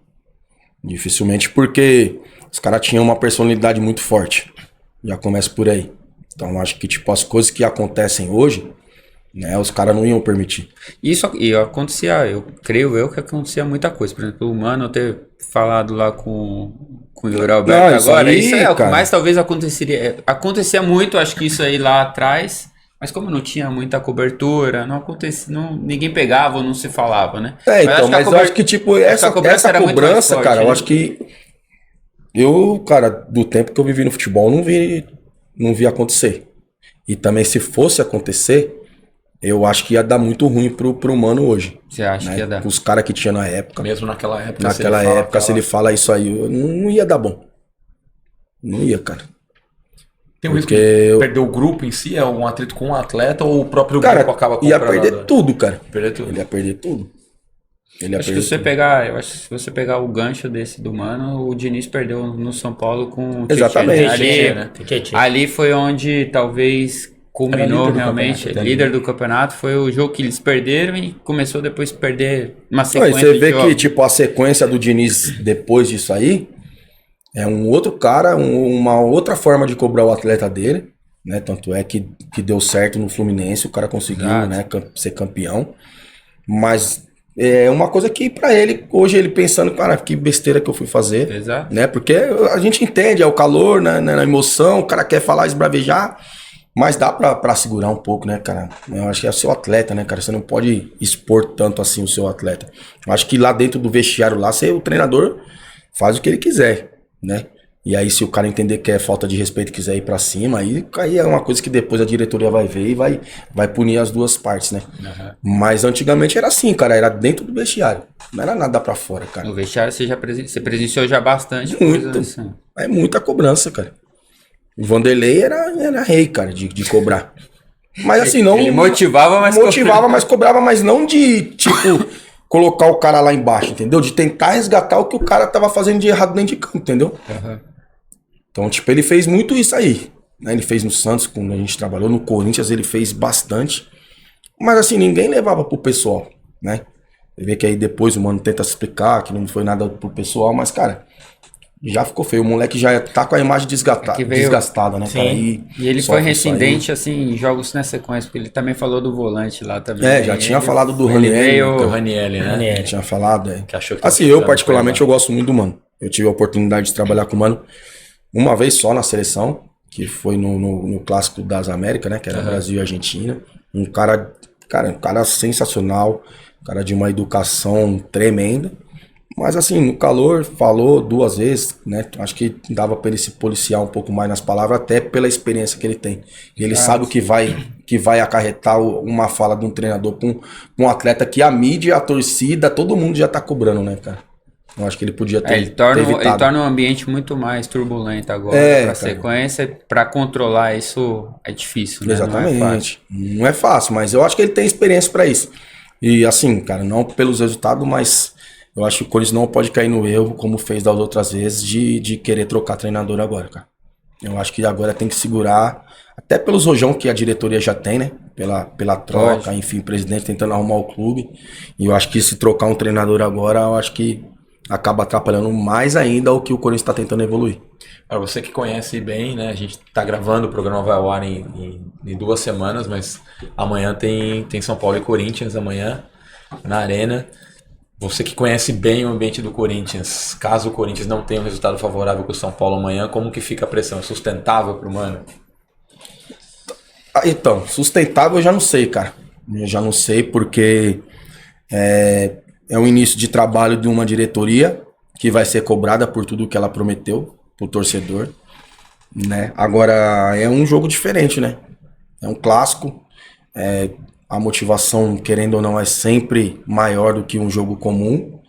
Dificilmente, porque os caras tinham uma personalidade muito forte. Já começa por aí. Então, acho que, tipo, as coisas que acontecem hoje, né, os caras não iam permitir. Isso e acontecia, eu creio que acontecia muita coisa. Por exemplo, o Mano ter falado lá com o Yuri Alberto agora, isso é o que mais talvez aconteceria. Acontecia muito, acho que isso aí lá atrás, mas como não tinha muita cobertura, não acontecia, ninguém pegava ou não se falava, né? Mas eu acho que, tipo, essa cobrança, forte, cara, né? Eu acho que cara, do tempo que eu vivi no futebol, não vi acontecer. E também, se fosse acontecer, eu acho que ia dar muito ruim pro Mano hoje. Você acha, né? Que ia dar? Os caras que tinha na época. Mesmo naquela época. Naquela época, se ele fala isso aí, não ia dar bom. Não ia, cara. Tem um risco de perder o grupo em si? É um atrito com um atleta ou o próprio grupo acaba comprando? Ia perder tudo, cara. Perder tudo. Ele ia perder tudo. Eu acho que se você pegar o gancho desse do Mano, o Diniz perdeu no São Paulo com o Exatamente. Ali foi onde talvez culminou do realmente, campeonato, líder do campeonato, foi o jogo que eles perderam e começou depois a perder uma Não, e sequência você de vê jogos. que, tipo, a sequência do Diniz depois disso aí é um outro cara, uma outra forma de cobrar o atleta dele, né? Tanto é que deu certo no Fluminense, o cara conseguiu, Exato. né, ser campeão. Mas é uma coisa que pra ele, hoje ele pensando, cara, que besteira que eu fui fazer, Exato. né? Porque a gente entende, é o calor, né, na emoção, o cara quer falar, esbravejar, mas dá pra segurar um pouco, né, cara? Eu acho que é o seu atleta, né, cara? Você não pode expor tanto assim o seu atleta. Eu acho que lá dentro do vestiário lá, o treinador faz o que ele quiser, né? E aí, se o cara entender que é falta de respeito e quiser ir pra cima, aí é uma coisa que depois a diretoria vai ver e vai punir as duas partes, né? Mas antigamente era assim, cara, era dentro do vestiário. Não era nada pra fora, cara. No vestiário você presenciou já bastante Muito. coisa assim. É muita cobrança, cara. O Vanderlei era rei, cara, de cobrar. Mas assim, não. Ele motivava, mas mas cobrava, mas não de, tipo, colocar o cara lá embaixo, entendeu? De tentar resgatar o que o cara tava fazendo de errado dentro de campo, entendeu? Uhum. Então, tipo, ele fez muito isso aí, né? Ele fez no Santos, quando a gente trabalhou, no Corinthians ele fez bastante. Mas assim, ninguém levava pro pessoal, né? Você vê que aí depois o mano tenta se explicar que não foi nada pro pessoal, mas, cara, já ficou feio. O moleque já tá com a imagem desgastada, né, Sim. cara? E ele foi sofre isso aí. reincidente, assim, em jogos na sequência, porque ele também falou do volante lá também. É, já tinha falado do ele Ranieri, veio- Do Ranieri, né? Ranieri. Tinha falado, é. Que achou que Assim, tava eu precisando particularmente, eu coisa. gosto muito do Mano. Eu tive a oportunidade de trabalhar com o Mano uma vez só na seleção, que foi no Clássico das Américas, né? Que era Brasil e Argentina. Um cara sensacional, um cara de uma educação tremenda. Mas assim, no calor, falou 2 vezes, né? Acho que dava pra ele se policiar um pouco mais nas palavras, até pela experiência que ele tem. E ele sabe o que vai acarretar uma fala de um treinador com um atleta que a mídia, a torcida, todo mundo já tá cobrando, né, cara? Eu acho que ele podia ter, Ele torna evitado. um ambiente muito mais turbulento agora É, pra cara. sequência. Pra controlar isso é difícil, né? Não é fácil. Exatamente. Não é fácil, mas eu acho que ele tem experiência pra isso. E assim, cara, não pelos resultados, mas eu acho que o Corinthians não pode cair no erro, como fez das outras vezes, de querer trocar treinador agora, cara. Eu acho que agora tem que segurar, até pelo rojão que a diretoria já tem, né? Pela troca, enfim, o presidente tentando arrumar o clube. E eu acho que se trocar um treinador agora, eu acho que acaba atrapalhando mais ainda o que o Corinthians está tentando evoluir. Para você que conhece bem, né? A gente tá gravando, o programa vai ao ar em 2 semanas, mas amanhã tem São Paulo e Corinthians, amanhã, na Arena. Você que conhece bem o ambiente do Corinthians, caso o Corinthians não tenha um resultado favorável com o São Paulo amanhã, como que fica a pressão? É sustentável pro Mano? Então, sustentável eu já não sei, cara. Eu já não sei porque é o início de trabalho de uma diretoria que vai ser cobrada por tudo que ela prometeu pro torcedor, né? Agora, é um jogo diferente, né? É um clássico. A motivação, querendo ou não, é sempre maior do que um jogo comum,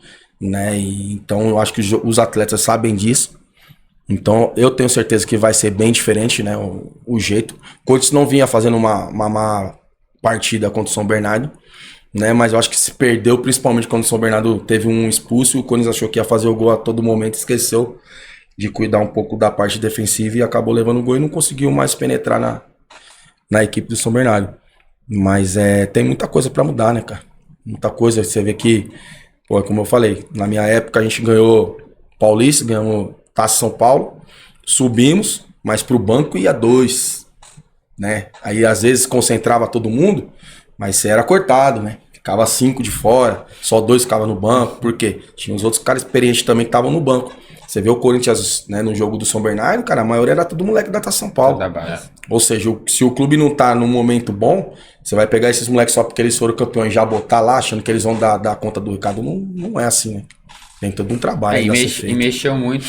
né? E, então, eu acho que os atletas sabem disso. Então, eu tenho certeza que vai ser bem diferente, né? O jeito. O Corinthians não vinha fazendo uma má partida contra o São Bernardo, né? Mas eu acho que se perdeu, principalmente quando o São Bernardo teve um expulso. O Corinthians achou que ia fazer o gol a todo momento, esqueceu de cuidar um pouco da parte defensiva e acabou levando o gol e não conseguiu mais penetrar na equipe do São Bernardo. Mas tem muita coisa pra mudar, né, cara? Muita coisa. Você vê que, pô, como eu falei, na minha época a gente ganhou Paulista, ganhamos Taça São Paulo, subimos, mas pro banco ia 2, né? Aí às vezes concentrava todo mundo, mas você era cortado, né? Ficava 5 de fora, só 2 ficavam no banco, por quê? Tinha os outros caras experientes também que estavam no banco. Você vê o Corinthians, né, no jogo do São Bernardo, cara, a maioria era tudo moleque da Taça São Paulo. Da base. Ou seja, se o clube não tá num momento bom, você vai pegar esses moleques só porque eles foram campeões e já botar lá, achando que eles vão dar conta do recado. Não é assim, né? Tem todo um trabalho ainda a ser E feito. mexeu muito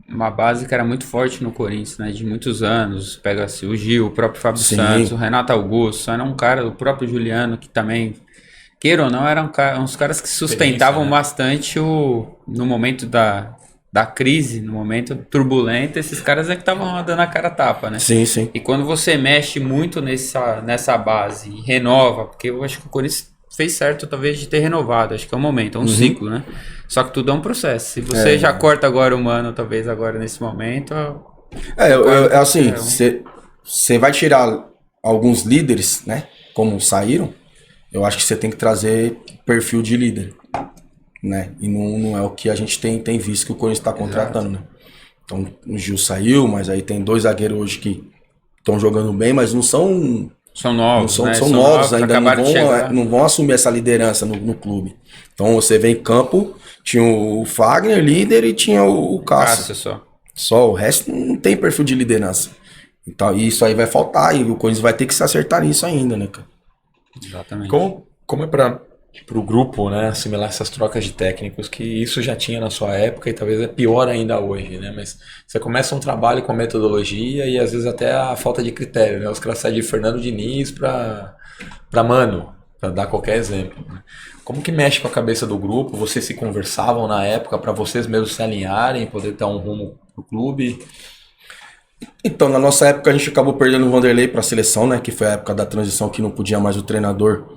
uma base que era muito forte no Corinthians, né? De muitos anos. Pega-se o Gil, o próprio Fábio Sim. Santos, o Renato Augusto, era um cara, o próprio Juliano, que também, queira ou não, eram uns caras que sustentavam né? bastante no momento da crise, no momento turbulento, esses caras é que estavam dando a cara a tapa, né? Sim, sim. E quando você mexe muito nessa base e renova, porque eu acho que o Corinthians fez certo talvez de ter renovado, acho que é um momento, é um ciclo, né? Só que tudo é um processo. Se você já corta agora o Mano, talvez agora nesse momento... Assim, você vai tirar alguns líderes, né? Como saíram, eu acho que você tem que trazer perfil de líder, né? E não é o que a gente tem visto que o Corinthians está contratando, né? Então o Gil saiu, mas aí tem 2 zagueiros hoje que estão jogando bem, mas não são... São novos, não né? são novos, ainda acabaram não vão assumir essa liderança no clube. Então você vê em campo, tinha o Fagner, líder, e tinha o Cássio. Só o resto não tem perfil de liderança. Então isso aí vai faltar, e o Corinthians vai ter que se acertar nisso ainda, né, cara? Exatamente. Como é para o grupo, né, assimilar essas trocas de técnicos, que isso já tinha na sua época e talvez é pior ainda hoje, né? Mas você começa um trabalho com metodologia e às vezes até a falta de critério, né? Os caras saem de Fernando Diniz para Mano, para dar qualquer exemplo, né? Como que mexe com a cabeça do grupo? Vocês se conversavam na época para vocês mesmos se alinharem, poder dar um rumo pro clube? Então, na nossa época a gente acabou perdendo o Vanderlei para a seleção, né? Que foi a época da transição que não podia mais o treinador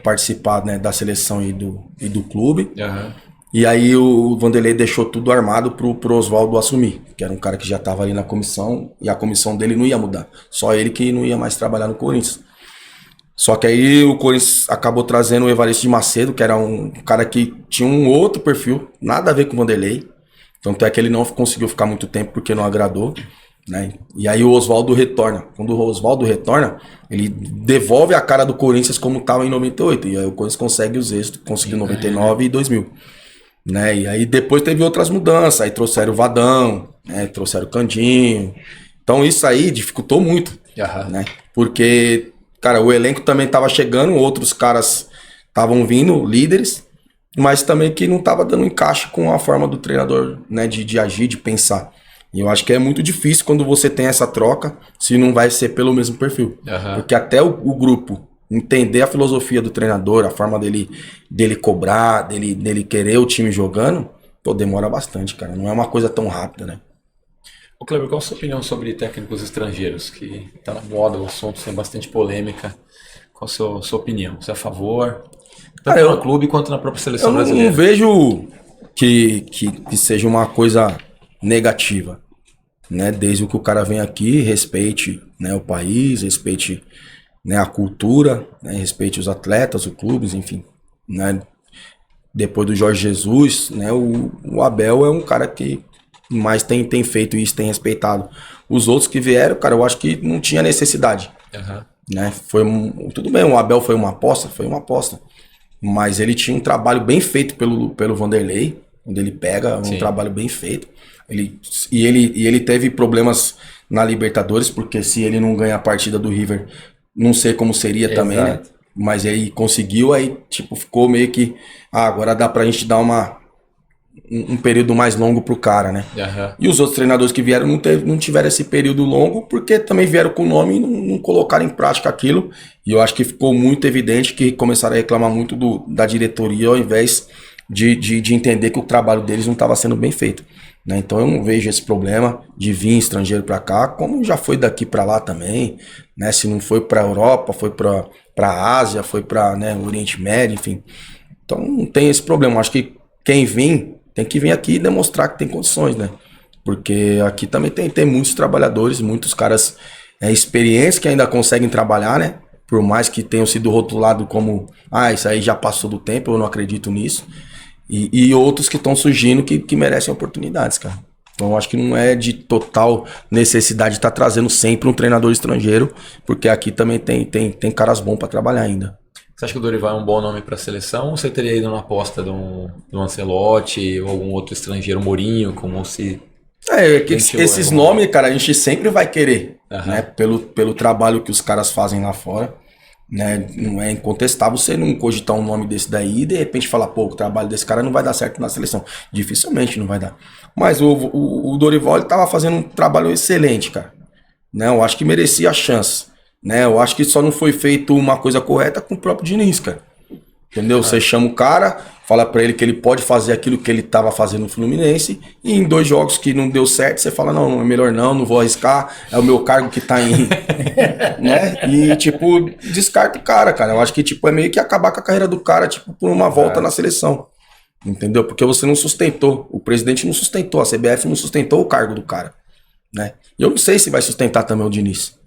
participar, né, da seleção e do clube. Uhum. E aí o Vanderlei deixou tudo armado pro Oswaldo assumir, que era um cara que já estava ali na comissão, e a comissão dele não ia mudar. Só ele que não ia mais trabalhar no Corinthians. Só que aí o Corinthians acabou trazendo o Evaristo de Macedo, que era um cara que tinha um outro perfil, nada a ver com o Vanderlei. Tanto é que ele não conseguiu ficar muito tempo porque não agradou, né? E aí o Oswaldo retorna. Quando o Oswaldo retorna, ele devolve a cara do Corinthians como estava em 98. E aí o Corinthians consegue os êxitos, conseguiu 99 e 2000. Né? E aí depois teve outras mudanças. Aí trouxeram o Vadão, né? Trouxeram o Candinho. Então isso aí dificultou muito. Né? Porque, cara, o elenco também estava chegando, outros caras estavam vindo, líderes, mas também que não estava dando encaixe com a forma do treinador, né? De agir, de pensar. E eu acho que é muito difícil quando você tem essa troca, se não vai ser pelo mesmo perfil. Porque até o grupo entender a filosofia do treinador, a forma dele cobrar, dele querer o time jogando, pô, demora bastante, cara. Não é uma coisa tão rápida, né? Ô Kleber, qual a sua opinião sobre técnicos estrangeiros? Que tá na moda, o assunto tem bastante polêmica. Qual a sua opinião? Você é a favor? Tanto no clube quanto na própria seleção brasileira. Eu não vejo que seja uma coisa negativa, né? Desde que o cara venha aqui, respeite, né, o país, respeite, né, a cultura, né, respeite os atletas, os clubes, enfim, né? Depois do Jorge Jesus, né, o Abel é um cara que mais tem feito isso, tem respeitado. Os outros que vieram, cara, eu acho que não tinha necessidade, né? Tudo bem, o Abel foi uma aposta, mas ele tinha um trabalho bem feito pelo Vanderlei, onde ele pega um trabalho bem feito. Ele teve problemas na Libertadores, porque se ele não ganha a partida do River, não sei como seria também, né? Mas ele conseguiu, aí tipo, ficou meio que, agora dá pra gente dar um período mais longo pro cara, né? E os outros treinadores que vieram não tiveram esse período longo, porque também vieram com o nome e não colocaram em prática aquilo. E eu acho que ficou muito evidente que começaram a reclamar muito da diretoria, ao invés de entender que o trabalho deles não estava sendo bem feito, né? Então eu não vejo esse problema de vir estrangeiro para cá, como já foi daqui para lá também, né? Se não foi para Europa, foi para Ásia, foi para, né, o Oriente Médio, enfim. Então não tem esse problema. Acho que quem vem tem que vir aqui e demonstrar que tem condições, né? Porque aqui também tem muitos trabalhadores, muitos caras experientes que ainda conseguem trabalhar, né? Por mais que tenham sido rotulados como, isso aí já passou do tempo, eu não acredito nisso. E outros que estão surgindo que merecem oportunidades, cara. Então eu acho que não é de total necessidade de estar trazendo sempre um treinador estrangeiro, porque aqui também tem caras bons para trabalhar ainda. Você acha que o Dorival é um bom nome para a seleção, ou você teria ido na aposta do Ancelotti ou algum outro estrangeiro, Mourinho, como se... esses nomes, cara, a gente sempre vai querer, né? Pelo trabalho que os caras fazem lá fora, né? Não é incontestável você não cogitar um nome desse daí e de repente falar, pô, o trabalho desse cara não vai dar certo na seleção. Dificilmente não vai dar. Mas o Dorival, ele tava fazendo um trabalho excelente, cara, né? Eu acho que merecia a chance, né? Eu acho que só não foi feito uma coisa correta com o próprio Diniz, cara. Entendeu? Você chama o cara, fala pra ele que ele pode fazer aquilo que ele tava fazendo no Fluminense, e em 2 jogos que não deu certo, você fala, não é melhor não vou arriscar, é o meu cargo que tá em... né? E, tipo, descarta o cara. Eu acho que, tipo, é meio que acabar com a carreira do cara, tipo, por uma volta na seleção. Entendeu? Porque você não sustentou, o presidente não sustentou, a CBF não sustentou o cargo do cara, né? E eu não sei se vai sustentar também o Diniz.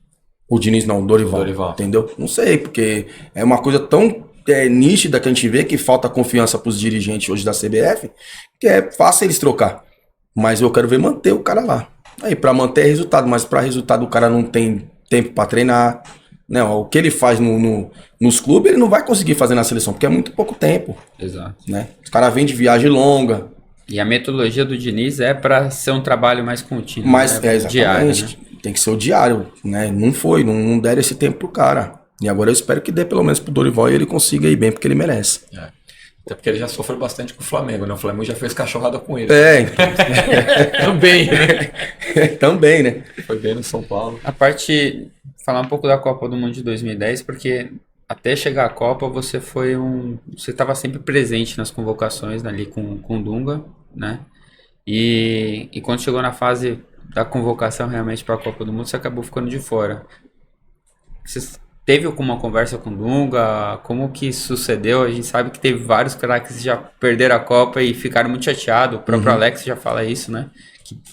O Diniz não, o Dorival. Entendeu? Não sei, porque é uma coisa tão nítida que a gente vê que falta confiança pros dirigentes hoje da CBF, que é fácil eles trocar. Mas eu quero ver manter o cara lá. Aí, pra manter é resultado, mas pra resultado o cara não tem tempo pra treinar. Não, o que ele faz nos clubes, ele não vai conseguir fazer na seleção, porque é muito pouco tempo. Exato. Né? Os caras vêm de viagem longa. E a metodologia do Diniz é para ser um trabalho mais contínuo. Mas, né? exatamente. Diário, né? Tem que ser o diário, né? Não deram esse tempo pro cara. E agora eu espero que dê pelo menos pro Dorival e ele consiga ir bem, porque ele merece. Até porque ele já sofreu bastante com o Flamengo, né? O Flamengo já fez cachorrada com ele. Também, né? Também, né? Foi bem no São Paulo. A parte... Falar um pouco da Copa do Mundo de 2010, porque até chegar à Copa você você estava sempre presente nas convocações ali com o Dunga, né? E quando chegou na fase da convocação realmente para a Copa do Mundo, você acabou ficando de fora. Você teve alguma conversa com o Dunga? Como que sucedeu? A gente sabe que teve vários craques que já perderam a Copa e ficaram muito chateados. O próprio Alex já fala isso, né?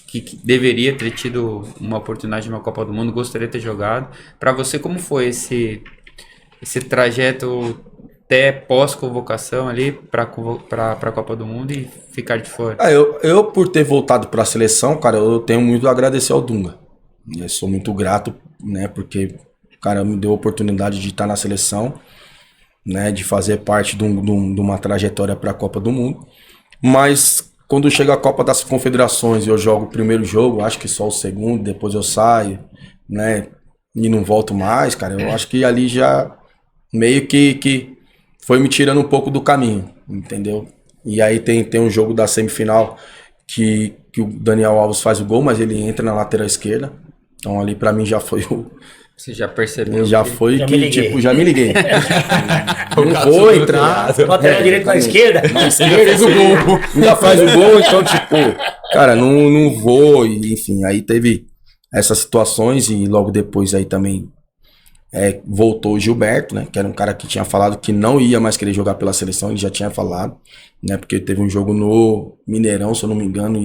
Que deveria ter tido uma oportunidade de uma Copa do Mundo, gostaria de ter jogado. Para você, como foi esse trajeto até pós-convocação ali para a Copa do Mundo e ficar de fora? Eu por ter voltado para a seleção, cara, eu tenho muito a agradecer ao Dunga. Eu sou muito grato, né, porque o cara me deu a oportunidade de estar na seleção, né, de fazer parte de uma trajetória para a Copa do Mundo. Mas quando chega a Copa das Confederações e eu jogo o primeiro jogo, acho que só o segundo, depois eu saio, né, e não volto mais, cara, eu acho que ali já meio que foi me tirando um pouco do caminho, entendeu? E aí tem um jogo da semifinal que o Daniel Alves faz o gol, mas ele entra na lateral esquerda, então ali pra mim já foi o... Você já percebeu? Já foi já que, me liguei. tipo, já me liguei. Não vou entrar. Lateral direito na esquerda? Na esquerda, fez o gol. Ainda faz o gol, então, tipo, cara, não vou. E, enfim, aí teve essas situações e logo depois aí também voltou o Gilberto, né? Que era um cara que tinha falado que não ia mais querer jogar pela seleção, ele já tinha falado, né? Porque teve um jogo no Mineirão, se eu não me engano,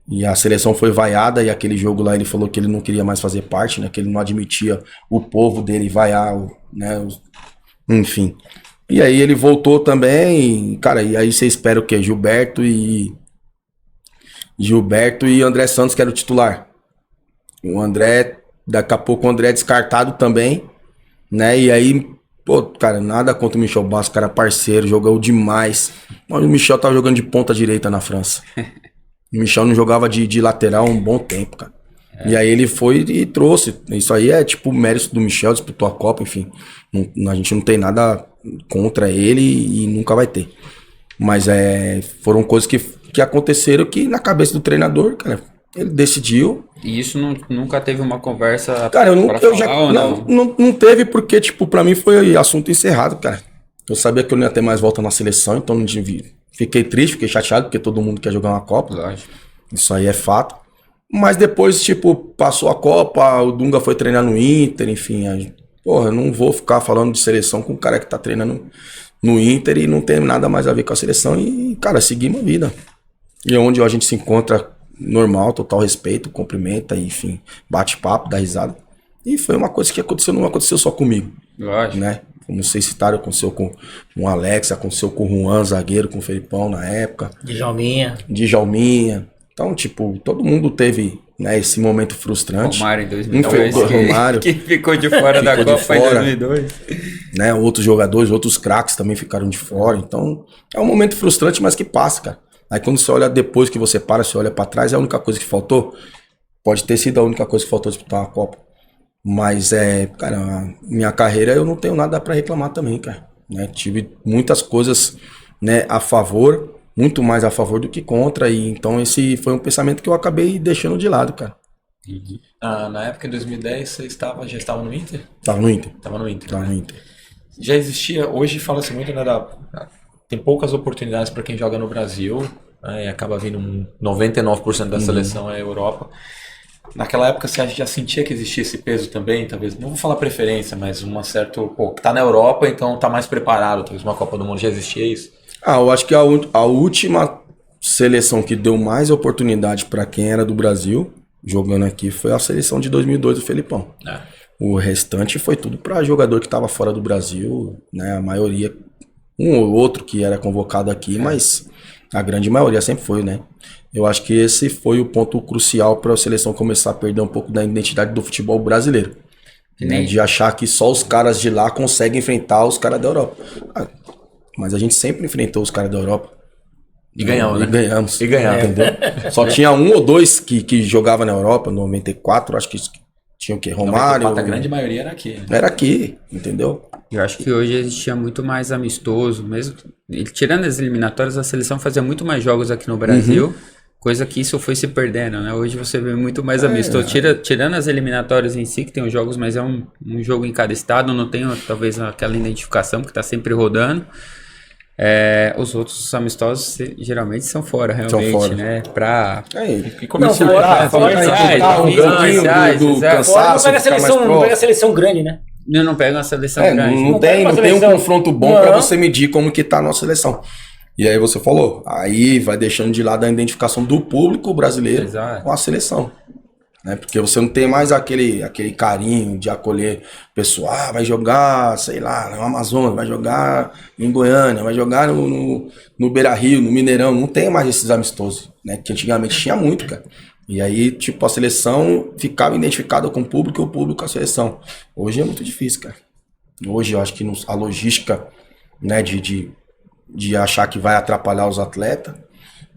e a seleção foi vaiada, e aquele jogo lá ele falou que ele não queria mais fazer parte, né? Que ele não admitia o povo dele vaiar, né? Enfim. E aí ele voltou também, e, cara, e aí você espera o quê? Gilberto e André Santos, que era o titular. O André, daqui a pouco o André descartado também, né? E aí, pô, cara, nada contra o Michel Bastos, cara, parceiro, jogou demais. Mas o Michel tava jogando de ponta direita na França. O Michel não jogava de lateral há um bom tempo, cara. E aí ele foi e trouxe. Isso aí é tipo o mérito do Michel, disputou a Copa, enfim. A gente não tem nada contra ele e nunca vai ter. Mas foram coisas que aconteceram que na cabeça do treinador, cara, ele decidiu. E isso nunca teve uma conversa, cara, não? Não teve porque, tipo, pra mim foi assunto encerrado, cara. Eu sabia que eu não ia ter mais volta na seleção, então não devia. Fiquei triste, fiquei chateado, porque todo mundo quer jogar uma Copa. Lógico. Isso aí é fato. Mas depois, tipo, passou a Copa, o Dunga foi treinar no Inter, enfim. Porra, eu não vou ficar falando de seleção com um cara que tá treinando no Inter e não tem nada mais a ver com a seleção. E, cara, seguimos a vida. E é onde a gente se encontra normal, total respeito, cumprimenta, enfim, bate papo, dá risada. E foi uma coisa que aconteceu, não aconteceu só comigo. Lógico. Né? Como vocês citaram, aconteceu com o Alex, aconteceu com o Juan, zagueiro, com o Felipão na época. Djalminha. Então, tipo, todo mundo teve, né, esse momento frustrante. Romário em 2002, Romário, que ficou de fora da Copa em 2002. Né, outros jogadores, outros craques também ficaram de fora. Então, é um momento frustrante, mas que passa, cara. Aí quando você olha depois que você para, você olha pra trás, é a única coisa que faltou. Pode ter sido a única coisa que faltou disputar uma Copa. Mas, cara, minha carreira eu não tenho nada pra reclamar também, cara. Né? Tive muitas coisas, né, a favor, muito mais a favor do que contra. E então esse foi um pensamento que eu acabei deixando de lado, cara. Na época, em 2010, você já estava no Inter? Tava no Inter. Tava no Inter. Tava no Inter. Já existia, hoje fala-se muito, né, tem poucas oportunidades para quem joga no Brasil, né, e acaba vindo 99% da seleção é Europa. Naquela época você já sentia que existia esse peso também, talvez, não vou falar preferência, mas que tá na Europa, então tá mais preparado, talvez uma Copa do Mundo, já existia isso? Eu acho que a última seleção que deu mais oportunidade para quem era do Brasil, jogando aqui, foi a seleção de 2002 do Felipão. O restante foi tudo para jogador que estava fora do Brasil, né? A maioria, um ou outro que era convocado aqui, mas a grande maioria sempre foi, né? Eu acho que esse foi o ponto crucial para a seleção começar a perder um pouco da identidade do futebol brasileiro. Né? De achar que só os caras de lá conseguem enfrentar os caras da Europa. Mas a gente sempre enfrentou os caras da Europa. E ganhamos, né? E ganhamos. E ganhamos. Entendeu? Só tinha um ou dois que jogava na Europa, no 94, acho que tinha o quê? Romário. 94, a grande maioria era aqui. Né? Era aqui, entendeu? Eu acho que hoje existia muito mais amistoso, mesmo tirando as eliminatórias, a seleção fazia muito mais jogos aqui no Brasil, coisa que isso foi se perdendo, né? Hoje você vê muito mais amistoso, tirando as eliminatórias em si, que tem os jogos, mas é um jogo em cada estado, não tem talvez aquela identificação que tá sempre rodando. Os outros amistosos geralmente são fora, realmente, São fora. né? Pra... E começou do cansaço, não pega a seleção grande, né? Não pega uma seleção grande. Não tem um confronto bom pra você medir como que tá a nossa seleção. E aí você falou, aí vai deixando de lado a identificação do público brasileiro com a seleção. Né? Porque você não tem mais aquele carinho de acolher o pessoal, vai jogar, sei lá, no Amazonas, vai jogar em Goiânia, vai jogar no Beira-Rio, no Mineirão, não tem mais esses amistosos, né? Que antigamente tinha muito, cara. E aí, tipo, a seleção ficava identificada com o público e o público com a seleção. Hoje é muito difícil, cara. Hoje eu acho que a logística, né, de achar que vai atrapalhar os atletas,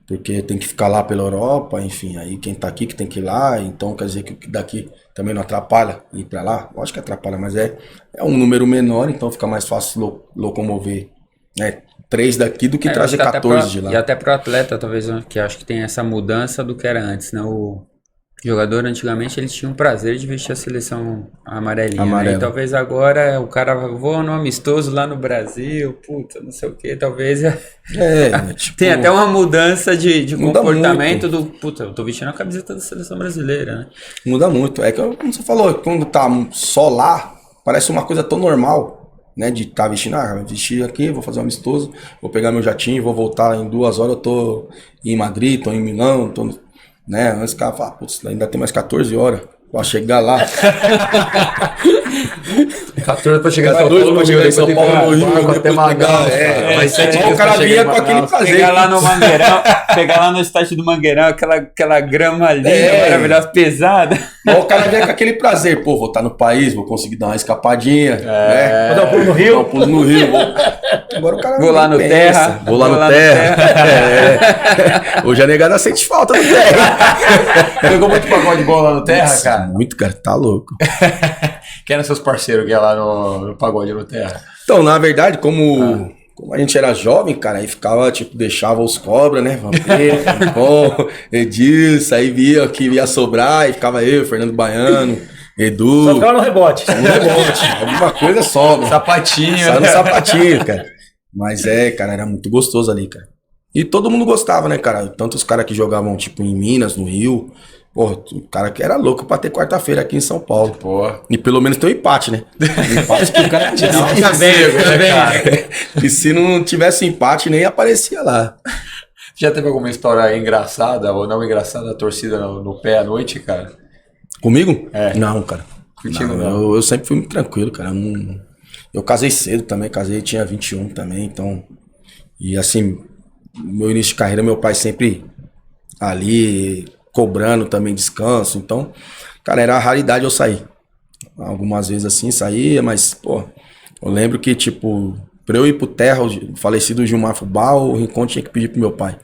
porque tem que ficar lá pela Europa, enfim, aí quem tá aqui que tem que ir lá, então quer dizer que daqui também não atrapalha ir pra lá? Eu acho que atrapalha, mas é um número menor, então fica mais fácil locomover, né? 3 daqui do que trazer 14 de lá. E até pro atleta, talvez, que acho que tem essa mudança do que era antes, né? O jogador, antigamente, eles tinham o prazer de vestir a seleção amarelinha, né? E talvez agora o cara vou no amistoso lá no Brasil, puta, não sei o que, talvez... Tipo, tem até uma mudança de comportamento muito. do... Puta, eu tô vestindo a camiseta da seleção brasileira, né? Muda muito. É que, como você falou, quando tá só lá, parece uma coisa tão normal, né? De estar vestindo, vestir aqui, vou fazer um amistoso, vou pegar meu jatinho, vou voltar em 2 horas, eu tô em Madrid, tô em Milão, tô... Né? Antes o cara fala, putz, ainda tem mais 14 horas pra chegar lá. 14 pra chegar 14 pra chegar em São Paulo, no Rio, até Manaus. O cara vinha com aquele prazer. Pegar lá no Mangueirão, pegar lá no estádio do Mangueirão, aquela grama linda, maravilhosa, pesada. O cara vinha com aquele prazer, pô, vou estar no país, vou conseguir dar uma escapadinha. Vou dar um pulo no Rio. Dar um pulo no Rio. Agora o cara vou lá no Terra. Vou lá no Terra. Hoje a negada sente falta do Terra. Pegou muito pagode bom lá no Terra, cara? Muito, cara, tá louco. Quem eram seus parceiros que ia lá no pagode no Terra? Então, na verdade, como a gente era jovem, cara, aí ficava, tipo, deixava os cobras, né? Vampiro, Rincon, Edilson, aí via que ia sobrar, e ficava eu, Fernando Baiano, Edu. Só ficava no rebote. Alguma coisa sobra. Sapatinho. Só no sapatinho, cara. Mas cara, era muito gostoso ali, cara. E todo mundo gostava, né, cara? Tanto os caras que jogavam, tipo, em Minas, no Rio. Porra, o cara que era louco pra ter quarta-feira aqui em São Paulo. Porra. E pelo menos tem um empate, né? Um empate que o cara tinha. E se não tivesse empate, nem aparecia lá. Já teve alguma história engraçada ou não engraçada, a torcida no pé à noite, cara? Comigo? Não, cara. Contigo não. Eu sempre fui muito tranquilo, cara. Eu casei cedo também, tinha 21 também, então... E assim, meu início de carreira, meu pai sempre ali... cobrando também descanso, então, cara, era a raridade eu sair. Algumas vezes assim, saía, mas, pô, eu lembro que, tipo, pra eu ir pro Terra, o falecido Gilmar Fubá, o Rincon tinha que pedir pro meu pai.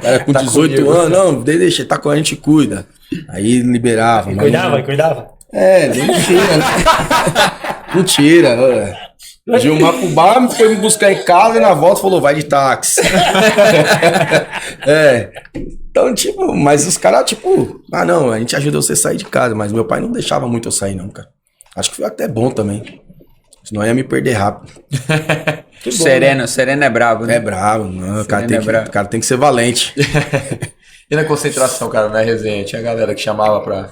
Cara, com 18 anos, não, deixa, tá com a gente, cuida. Aí liberava. Cuidava? Mentira, né? Mentira, Gilmar Fubá foi me buscar em casa e na volta falou, vai de táxi. Então, tipo, mas os caras, tipo, não, a gente ajuda você a sair de casa, mas meu pai não deixava muito eu sair, não, cara. Acho que foi até bom também. Senão ia me perder rápido. Sereno é brabo, né? É brabo, não, o cara tem que ser valente. E na concentração, cara, na resenha, tinha galera que chamava pra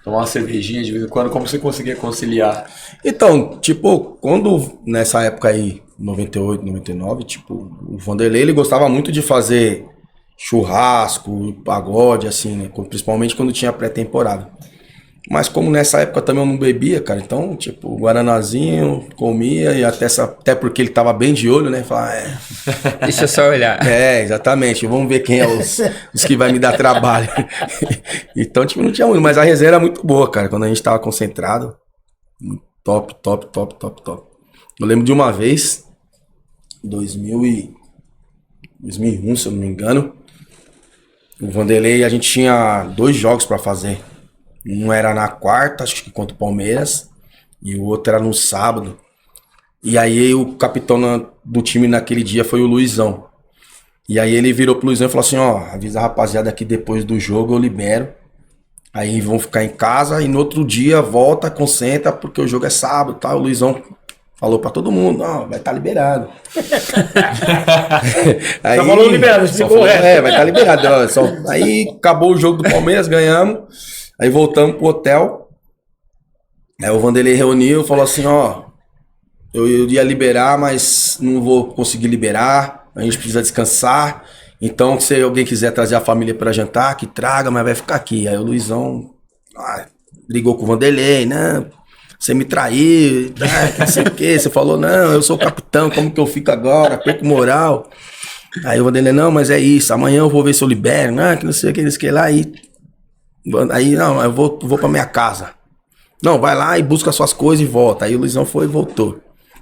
tomar uma cervejinha de vez em quando, como você conseguia conciliar? Então, tipo, quando nessa época aí, 98, 99, tipo, o Vanderlei, ele gostava muito de fazer churrasco, pagode, assim, né? Principalmente quando tinha pré-temporada. Mas como nessa época também eu não bebia, cara, então, tipo, guaranazinho, comia, e até porque ele tava bem de olho, né? Falava, Deixa eu só olhar. Exatamente, vamos ver quem é os que vai me dar trabalho. Então, tipo, não tinha muito, mas a resenha era muito boa, cara, quando a gente tava concentrado. Top. Eu lembro de uma vez, 2001, se eu não me engano, o Vanderlei, a gente tinha 2 jogos pra fazer. Um era na quarta, acho que contra o Palmeiras, e o outro era no sábado. E aí o capitão do time naquele dia foi o Luizão. E aí ele virou pro Luizão e falou assim, ó, avisa a rapaziada que depois do jogo eu libero. Aí vão ficar em casa e no outro dia volta, concentra, porque o jogo é sábado, tá? O Luizão falou pra todo mundo, não, vai estar liberado. Aí, só falou liberado, explicou o resto. Vai estar liberado. Aí acabou o jogo do Palmeiras, ganhamos. Aí voltamos pro hotel. Aí o Vanderlei reuniu e falou assim, ó, eu ia liberar, mas não vou conseguir liberar, a gente precisa descansar. Então, se alguém quiser trazer a família pra jantar, que traga, mas vai ficar aqui. Aí o Luizão brigou com o Vanderlei, né? Você me traiu, que não sei o quê. Você falou, não, eu sou o capitão, como que eu fico agora? Perco moral. Aí o Vanderlei, não, mas é isso, amanhã eu vou ver se eu libero, né? Que não sei o que, eles que lá. Aí, não, eu vou pra minha casa. Não, vai lá e busca suas coisas e volta. Aí o Luizão foi e voltou.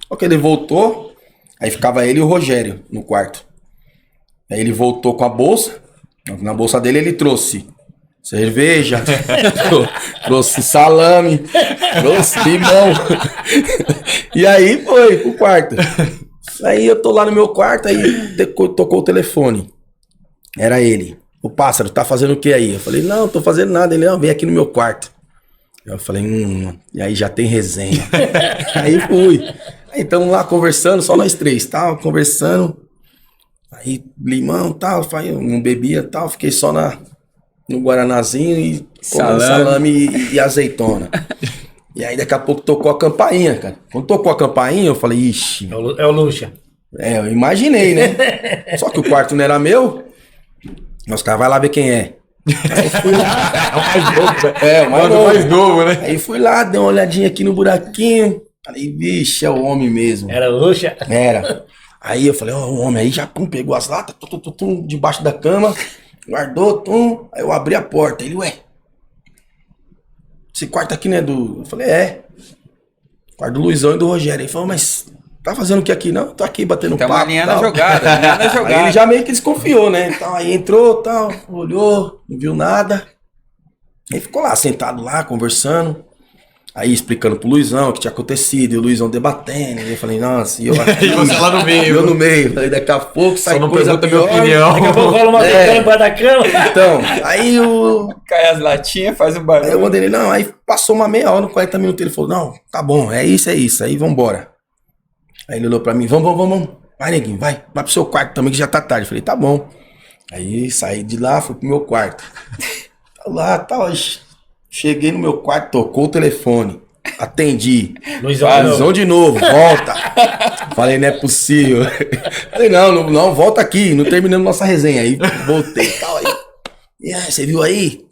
Só que ele voltou, aí ficava ele e o Rogério no quarto. Aí ele voltou com a bolsa. Na bolsa dele ele trouxe cerveja, trouxe salame, trouxe limão. E aí foi pro quarto. Aí eu tô lá no meu quarto, aí tocou o telefone. Era ele. O Pássaro, tá fazendo o que aí? Eu falei, não, tô fazendo nada. Ele, não, vem aqui no meu quarto. Eu falei, e aí já tem resenha. Aí fui. Aí estamos lá conversando, só nós 3, tal, conversando. Aí limão, tal, não bebia, tal, fiquei só no guaranazinho e salame e azeitona. E aí daqui a pouco tocou a campainha, cara. Quando tocou a campainha, eu falei, ixi. É o Lucha. Eu imaginei, né? Só que o quarto não era meu. Os caras, vai lá ver quem é. Aí fui lá. O mais novo, né? Aí fui lá, dei uma olhadinha aqui no buraquinho. Falei, vixe, é o homem mesmo. Era o Lucha? Era. Aí eu falei, ó, o homem aí já pegou as latas, debaixo da cama, guardou, aí eu abri a porta. Ele, ué, esse quarto aqui não é do... Eu falei, quarto do Luizão e do Rogério. Ele falou, mas tá fazendo o que aqui? Não, tô aqui batendo papo. Tá alinhando a jogada. Aí ele já meio que desconfiou, né? Então, aí entrou, tal, olhou, não viu nada. Aí ficou lá, sentado lá, conversando. Aí explicando pro Luizão o que tinha acontecido, e o Luizão debatendo. E eu falei, nossa, e eu aqui. E você lá no meio. Eu no meio. Falei, daqui a pouco sai coisa pior. Minha opinião. Daqui a pouco rola uma embaixo da cama. Então, aí cai as latinhas, faz o barulho. Aí eu mandei ele, não, aí passou uma meia hora, 40 minutos, ele falou, não, tá bom, é isso, aí vambora. Aí ele olhou pra mim, vamos. Vai, neguinho, vai pro seu quarto também, que já tá tarde. Eu falei, tá bom. Aí saí de lá, fui pro meu quarto. Tá lá, tal, cheguei no meu quarto, tocou o telefone, atendi. Luizão de novo, volta. Falei, não é possível. Falei, não, volta aqui, não terminamos nossa resenha. Aí voltei e tal. E aí, você viu aí?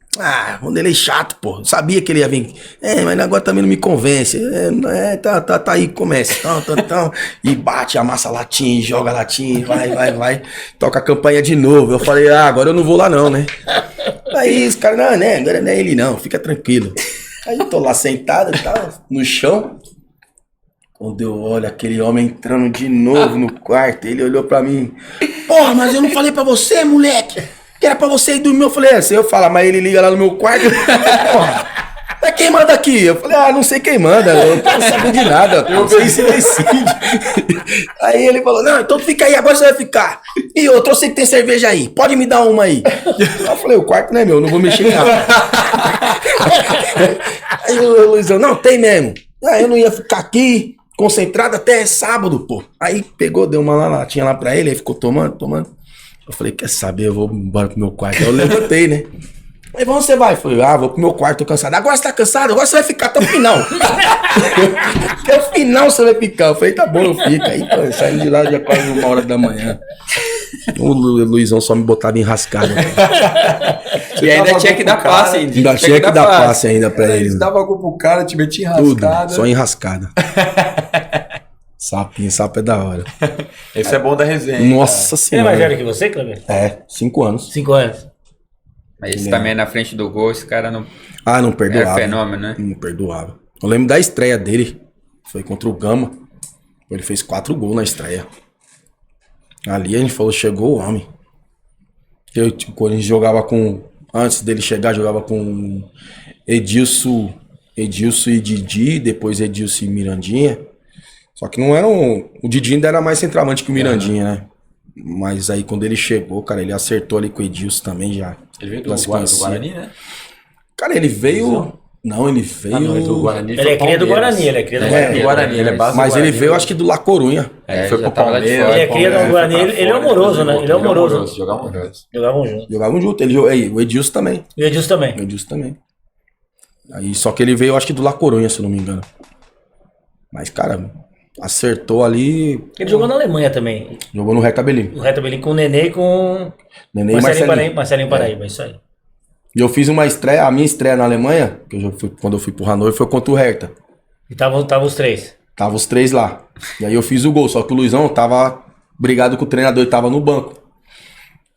Vanderlei chato, pô. Sabia que ele ia vir. Mas agora também não me convence. Tá aí, começa. Então. E bate, amassa latinha, joga latinha, vai. Toca a campanha de novo. Eu falei, agora eu não vou lá não, né? Aí os caras, não, né? Agora não é ele não, fica tranquilo. Aí eu tô lá sentado e tal, no chão. Quando eu olho aquele homem entrando de novo no quarto, ele olhou pra mim. Porra, mas eu não falei pra você, moleque, que era pra você ir dormir. Eu falei, assim eu falo, mas ele liga lá no meu quarto. Porra, mas quem manda aqui? Eu falei, não sei quem manda, eu não quero saber de nada. Você se decide. Aí ele falou, não, então fica aí, agora você vai ficar. E eu trouxe que tem cerveja aí, pode me dar uma aí. Eu falei, o quarto não é meu, não vou mexer em nada. Aí o Luizão, não, tem mesmo. Eu não ia ficar aqui concentrado até sábado, pô. Aí pegou, deu uma latinha lá pra ele, aí ficou tomando. Eu falei, quer saber, eu vou embora pro meu quarto. Aí eu levantei, né? Aí, onde você vai? Eu falei, vou pro meu quarto, tô cansado. Agora você tá cansado? Agora você vai ficar até o final. Até o final você vai ficar. Eu falei, tá bom, eu fico. Aí, pô, saindo de lá já quase 1h da manhã. O Luizão só me botava enrascado. E ainda dava tinha gol que pro dar cara, passe ainda. Ainda tinha que dar passe ainda pra ele. Você dava gol pro cara, te metia Tudo, enrascada. só enrascada. Sapinho, sapo é da hora. Esse é bom da resenha. Nossa Ele é mais velho senhora. que você, Cleber? É, 5 anos. 5 anos. Mas esse também na frente do gol, esse cara não Ah, não é perdoava. fenômeno, né? Não perdoava. Eu lembro da estreia dele. Foi contra o Gama. Ele fez 4 gols na estreia. Ali a gente falou, chegou o homem. O Corinthians jogava com... Antes dele chegar, jogava com Edilson e Didi, depois Edilson e Mirandinha. Só que não era o Didi ainda era mais centroavante que o Mirandinha, né? Mas aí quando ele chegou, cara, ele acertou ali com o Edilson também já. Ele veio Já se conhecia. do Guarani, né? Cara, ele veio... Não, ele veio... Ah, não, ele do Guarani. Ele é cria do Guarani, ele é cria do Guarani. do Guarani, ele é base Mas do ele Guarani. veio, acho que do La Corunha. Ele foi já pro tava lá de Palmeiras. fora. Ele é cria do Palmeiras, Guarani, foi pra ele é fora, amoroso, né? Ele é amoroso. Jogavam juntos. Jogavam junto. Jogavam junto. O Edilson também. E o Edilson também. O Edilson também. Aí, só que ele veio, acho que do La Corunha, se eu não me engano. Mas, cara, acertou ali. Ele jogou na Alemanha também. Jogou no Hertha Berlim. O Reta Belém com o Nenê e com Nenê e Marcelinho. Marcelinho Paraíba, isso aí. E eu fiz uma estreia, a minha estreia na Alemanha, que quando eu fui pro Hannover, foi contra o Hertha. E tava os três. Tava os 3 lá. E aí eu fiz o gol, só que o Luizão tava brigado com o treinador e tava no banco.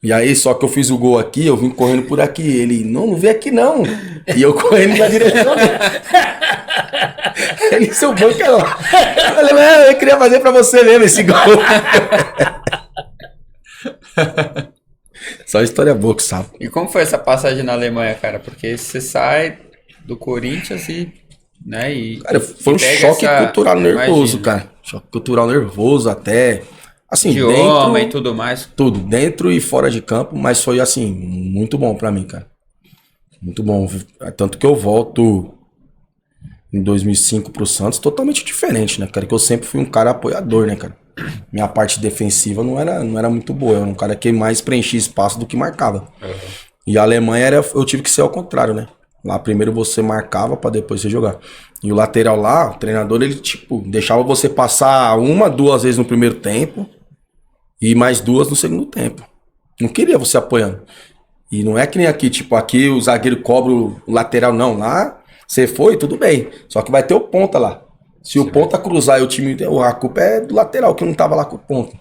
E aí, só que eu fiz o gol aqui, eu vim correndo por aqui. Ele, não vem aqui não. E eu correndo na direção dele. Ele, seu banco é lá. Eu falei, eu queria fazer pra você mesmo esse gol. Só história boa que sabe. E como foi essa passagem na Alemanha, cara? Porque você sai do Corinthians e... Né, Cara, foi um pega choque essa- cultural nervoso, imagina. cara. Choque cultural nervoso até. Assim, Idioma dentro, e tudo mais. tudo, dentro e fora de campo, mas foi assim, muito bom pra mim, cara. Muito bom. Tanto que eu volto em 2005 pro Santos totalmente diferente, né, cara? Que eu sempre fui um cara apoiador, né, cara? Minha parte defensiva não era muito boa. Eu era um cara que mais preenchia espaço do que marcava. E a Alemanha eu tive que ser ao contrário, né? Lá primeiro você marcava pra depois você jogar. E o lateral lá, o treinador, ele tipo, deixava você passar 1, 2 vezes no primeiro tempo e mais 2 no segundo tempo. Não queria você apoiando. E não é que nem aqui, tipo, aqui o zagueiro cobra o lateral, não. Lá você foi, tudo bem. Só que vai ter o ponta lá. Se o ponta cruzar e o time... A culpa é do lateral, que não tava lá com o ponta.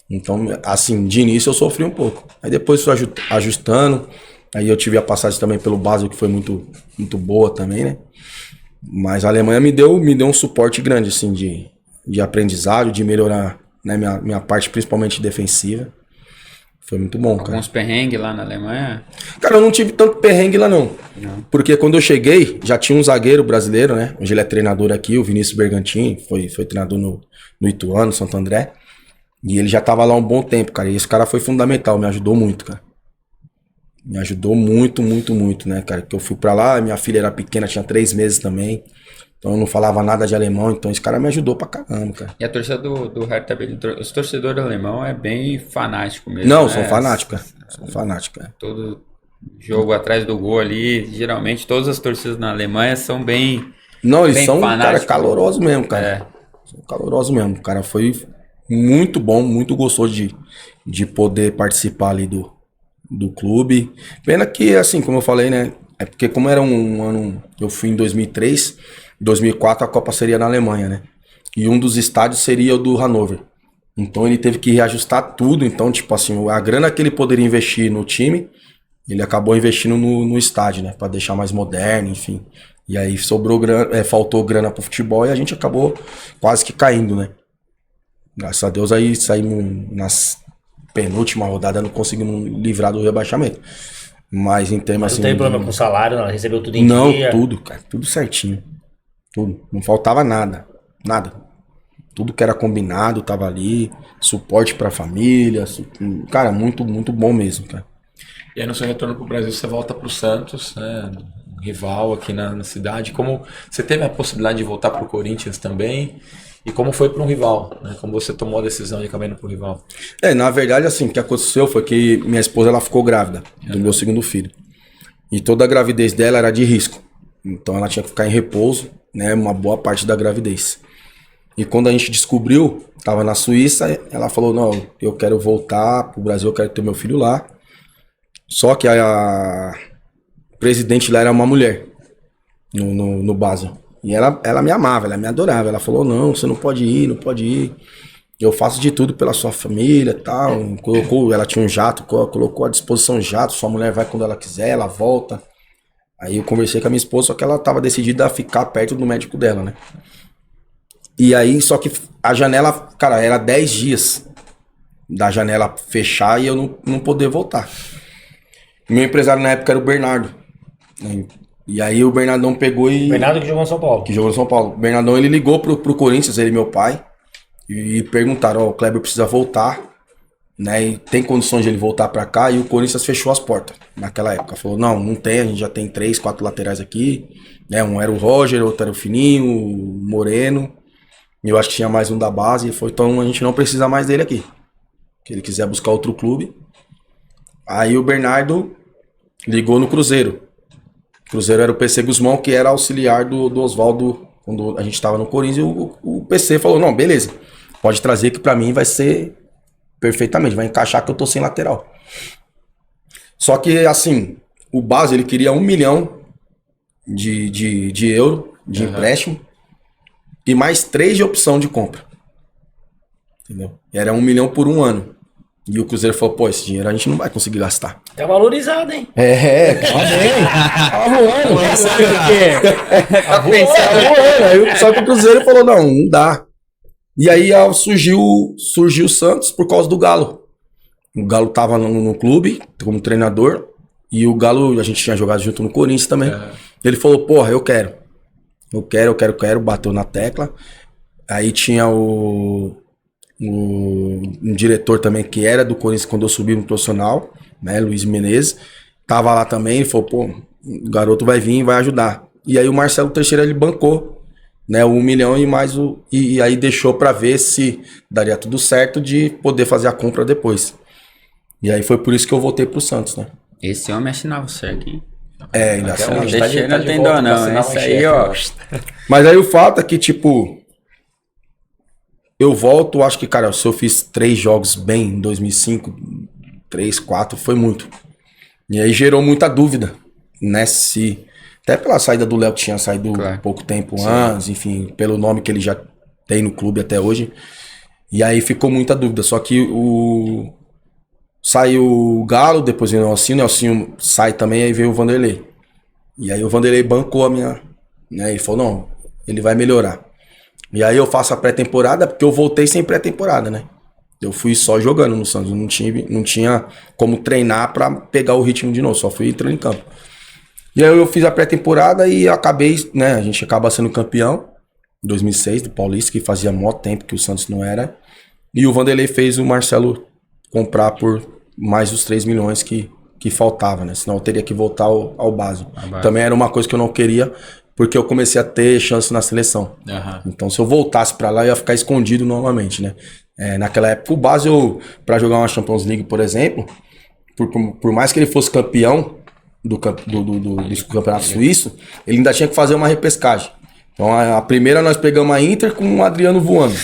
Então, assim, de início eu sofri um pouco. Aí depois fui ajustando. Aí eu tive a passagem também pelo básico, que foi muito, muito boa também, né? Mas a Alemanha me deu um suporte grande, assim, de aprendizado, de melhorar, né, minha parte, principalmente defensiva. Foi muito bom, cara. Alguns perrengues lá na Alemanha. Cara, eu não tive tanto perrengue lá, não. Porque quando eu cheguei, já tinha um zagueiro brasileiro, né? Hoje ele é treinador aqui, o Vinícius Bergantin. Foi treinador no Ituano, Santo André. E ele já tava lá há um bom tempo, cara. E esse cara foi fundamental, me ajudou muito, cara. Me ajudou muito, muito, muito, né, cara? Que eu fui pra lá, minha filha era pequena, tinha 3 meses também. Então eu não falava nada de alemão, então esse cara me ajudou pra caramba, cara. E a torcida do Hertha Berlin, os torcedores alemão é bem fanático mesmo. Não, né? são fanáticos, cara. São fanáticos, cara. Todo jogo atrás do gol ali, geralmente todas as torcidas na Alemanha são bem... Não, eles Bem são, cara, fanático. calorosos mesmo, cara. É. São calorosos mesmo. O cara foi muito bom, muito gostoso de poder participar ali do clube. Pena que, assim, como eu falei, né? É porque como era um ano... Eu fui em 2003, em 2004 a Copa seria na Alemanha, né? E um dos estádios seria o do Hannover. Então ele teve que reajustar tudo. Então, tipo assim, a grana que ele poderia investir no time, ele acabou investindo no estádio, né? Pra deixar mais moderno, enfim. E aí sobrou grana, faltou grana pro futebol e a gente acabou quase que caindo, né? Graças a Deus aí saímos nas penúltima rodada, não conseguimos livrar do rebaixamento. Mas em termos Mas assim... não teve problema com salário, não. Recebeu tudo em Não, dia. tudo, cara. Tudo certinho. Tudo. Não faltava nada. Nada. Tudo que era combinado tava ali. Suporte pra família. Cara, muito, muito bom mesmo, cara. E aí no seu retorno pro Brasil você volta pro Santos, né? Um rival aqui na cidade. Como você teve a possibilidade de voltar pro Corinthians também? E como foi para um rival, né? Como você tomou a decisão de acabar indo pro rival? Na verdade, assim, o que aconteceu foi que minha esposa, ela ficou grávida do meu segundo filho. E toda a gravidez dela era de risco. Então ela tinha que ficar em repouso, né? Uma boa parte da gravidez. E quando a gente descobriu, tava na Suíça, ela falou, não, eu quero voltar pro Brasil, eu quero ter meu filho lá. Só que presidente lá era uma mulher no Basel. E ela me amava, ela me adorava. Ela falou, não, você não pode ir, não pode ir. Eu faço de tudo pela sua família e tal. Ela tinha um jato, colocou à disposição um jato. Sua mulher vai quando ela quiser, ela volta. Aí eu conversei com a minha esposa, só que ela tava decidida a ficar perto do médico dela, né? E aí, só que a janela, cara, era 10 dias da janela fechar e eu não poder voltar. Meu empresário na época era o Bernardo, né? E aí o Bernardão pegou e... Bernardo que jogou no São Paulo. Que jogou no São Paulo. O Bernardão, ele ligou pro Corinthians, ele e meu pai, e perguntaram, o Kleber precisa voltar, né? E tem condições de ele voltar pra cá, e o Corinthians fechou as portas naquela época. Falou, não tem, a gente já tem 3, 4 laterais aqui, né? Um era o Roger, outro era o Fininho, o Moreno, e eu acho que tinha mais um da base, e foi, então a gente não precisa mais dele aqui. Se ele quiser buscar outro clube. Aí o Bernardo ligou no Cruzeiro. O Cruzeiro era o PC Guzmão, que era auxiliar do Oswaldo quando a gente estava no Corinthians. E o PC falou, não, beleza, pode trazer que pra mim vai ser perfeitamente, vai encaixar que eu tô sem lateral. Só que assim, o Basel, ele queria 1 milhão de euro de empréstimo e mais 3 de opção de compra. Entendeu? Era 1 milhão por 1 ano. E o Cruzeiro falou, pô, esse dinheiro a gente não vai conseguir gastar. Tá valorizado, hein? Tava voando. Só que o Cruzeiro falou, não dá. E aí surgiu o Santos por causa do Galo. O Galo tava no clube como treinador. E o Galo, a gente tinha jogado junto no Corinthians também. Ele falou, porra, eu quero. Bateu na tecla. Aí tinha um diretor também que era do Corinthians quando eu subi no profissional, né, Luiz Menezes, tava lá também, ele falou, pô, o garoto vai vir e vai ajudar. E aí o Marcelo Teixeira, ele bancou, né, o 1 milhão e mais e aí deixou pra ver se daria tudo certo de poder fazer a compra depois. E aí foi por isso que eu voltei pro Santos, né. Esse homem assinava o cheque, hein? Ainda assim. Teixeira não tem dó não, esse aí, ó. Mas aí o fato é que, tipo, eu volto, acho que, cara, se eu fiz 3 jogos bem em 2005, 3, 4, foi muito. E aí gerou muita dúvida, né, até pela saída do Léo, que tinha saído pouco tempo antes, enfim, pelo nome que ele já tem no clube até hoje. E aí ficou muita dúvida, só que saiu o Galo, depois veio o Nelsinho sai também, aí veio o Vanderlei. E aí o Vanderlei bancou a minha, né, ele falou, não, ele vai melhorar. E aí eu faço a pré-temporada, porque eu voltei sem pré-temporada, né? Eu fui só jogando no Santos, não tinha como treinar pra pegar o ritmo de novo, só fui entrando em campo. E aí eu fiz a pré-temporada e acabei, né, a gente acaba sendo campeão, em 2006, do Paulista, que fazia mó tempo que o Santos não era. E o Vanderlei fez o Marcelo comprar por mais os 3 milhões que faltava, né? Senão eu teria que voltar ao Basel. Também era uma coisa que eu não queria, porque eu comecei a ter chance na seleção. Então, se eu voltasse pra lá, eu ia ficar escondido novamente, né? Naquela época, o Basel, pra jogar uma Champions League, por exemplo, por mais que ele fosse campeão do campeonato suíço, ele ainda tinha que fazer uma repescagem. Então, a primeira nós pegamos a Inter com o Adriano voando.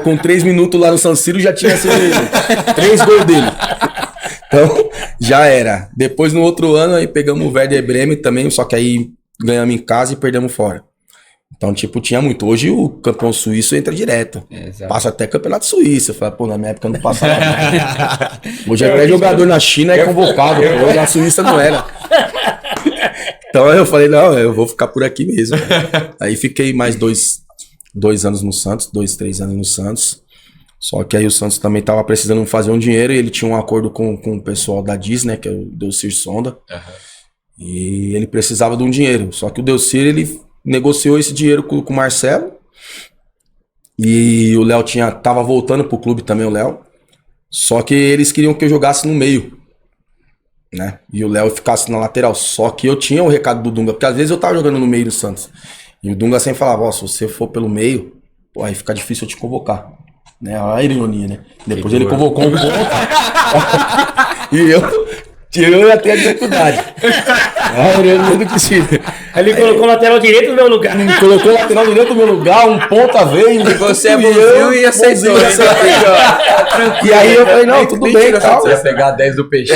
Com 3 minutos lá no San Siro já tinha sido 3 gols dele. Então, já era. Depois, no outro ano, aí pegamos o Werder Bremen também, só que aí ganhamos em casa e perdemos fora. Então, tipo, tinha muito. Hoje o campeão suíço entra direto. Passa até campeonato suíço. Eu falo, pô, na minha época não passava. Hoje até jogador na China é convocado. Hoje na Suíça não era. Então eu falei, não, eu vou ficar por aqui mesmo. Aí fiquei mais 2 anos no Santos, 2, 3 anos no Santos. Só que aí o Santos também tava precisando fazer um dinheiro e ele tinha um acordo com o pessoal da Disney, que é o Delcir Sonda. E ele precisava de um dinheiro. Só que o Delcir, ele negociou esse dinheiro com o Marcelo. E o Léo tava voltando pro clube também, o Léo. Só que eles queriam que eu jogasse no meio, né? E o Léo ficasse na lateral. Só que eu tinha o recado do Dunga, porque às vezes eu tava jogando no meio do Santos. E o Dunga sempre falava, ó, se você for pelo meio, pô, aí fica difícil eu te convocar. Né? A ironia, né? Depois ele convocou um ponto. Tirou, eu ia ter a dificuldade. Aí ele colocou o lateral direito no meu lugar. Colocou o lateral direito no meu lugar, um ponta veio. E você é bonzinho e aceitou. E aí eu falei, não, tudo bem e tal. Você ia pegar 10 do peixão,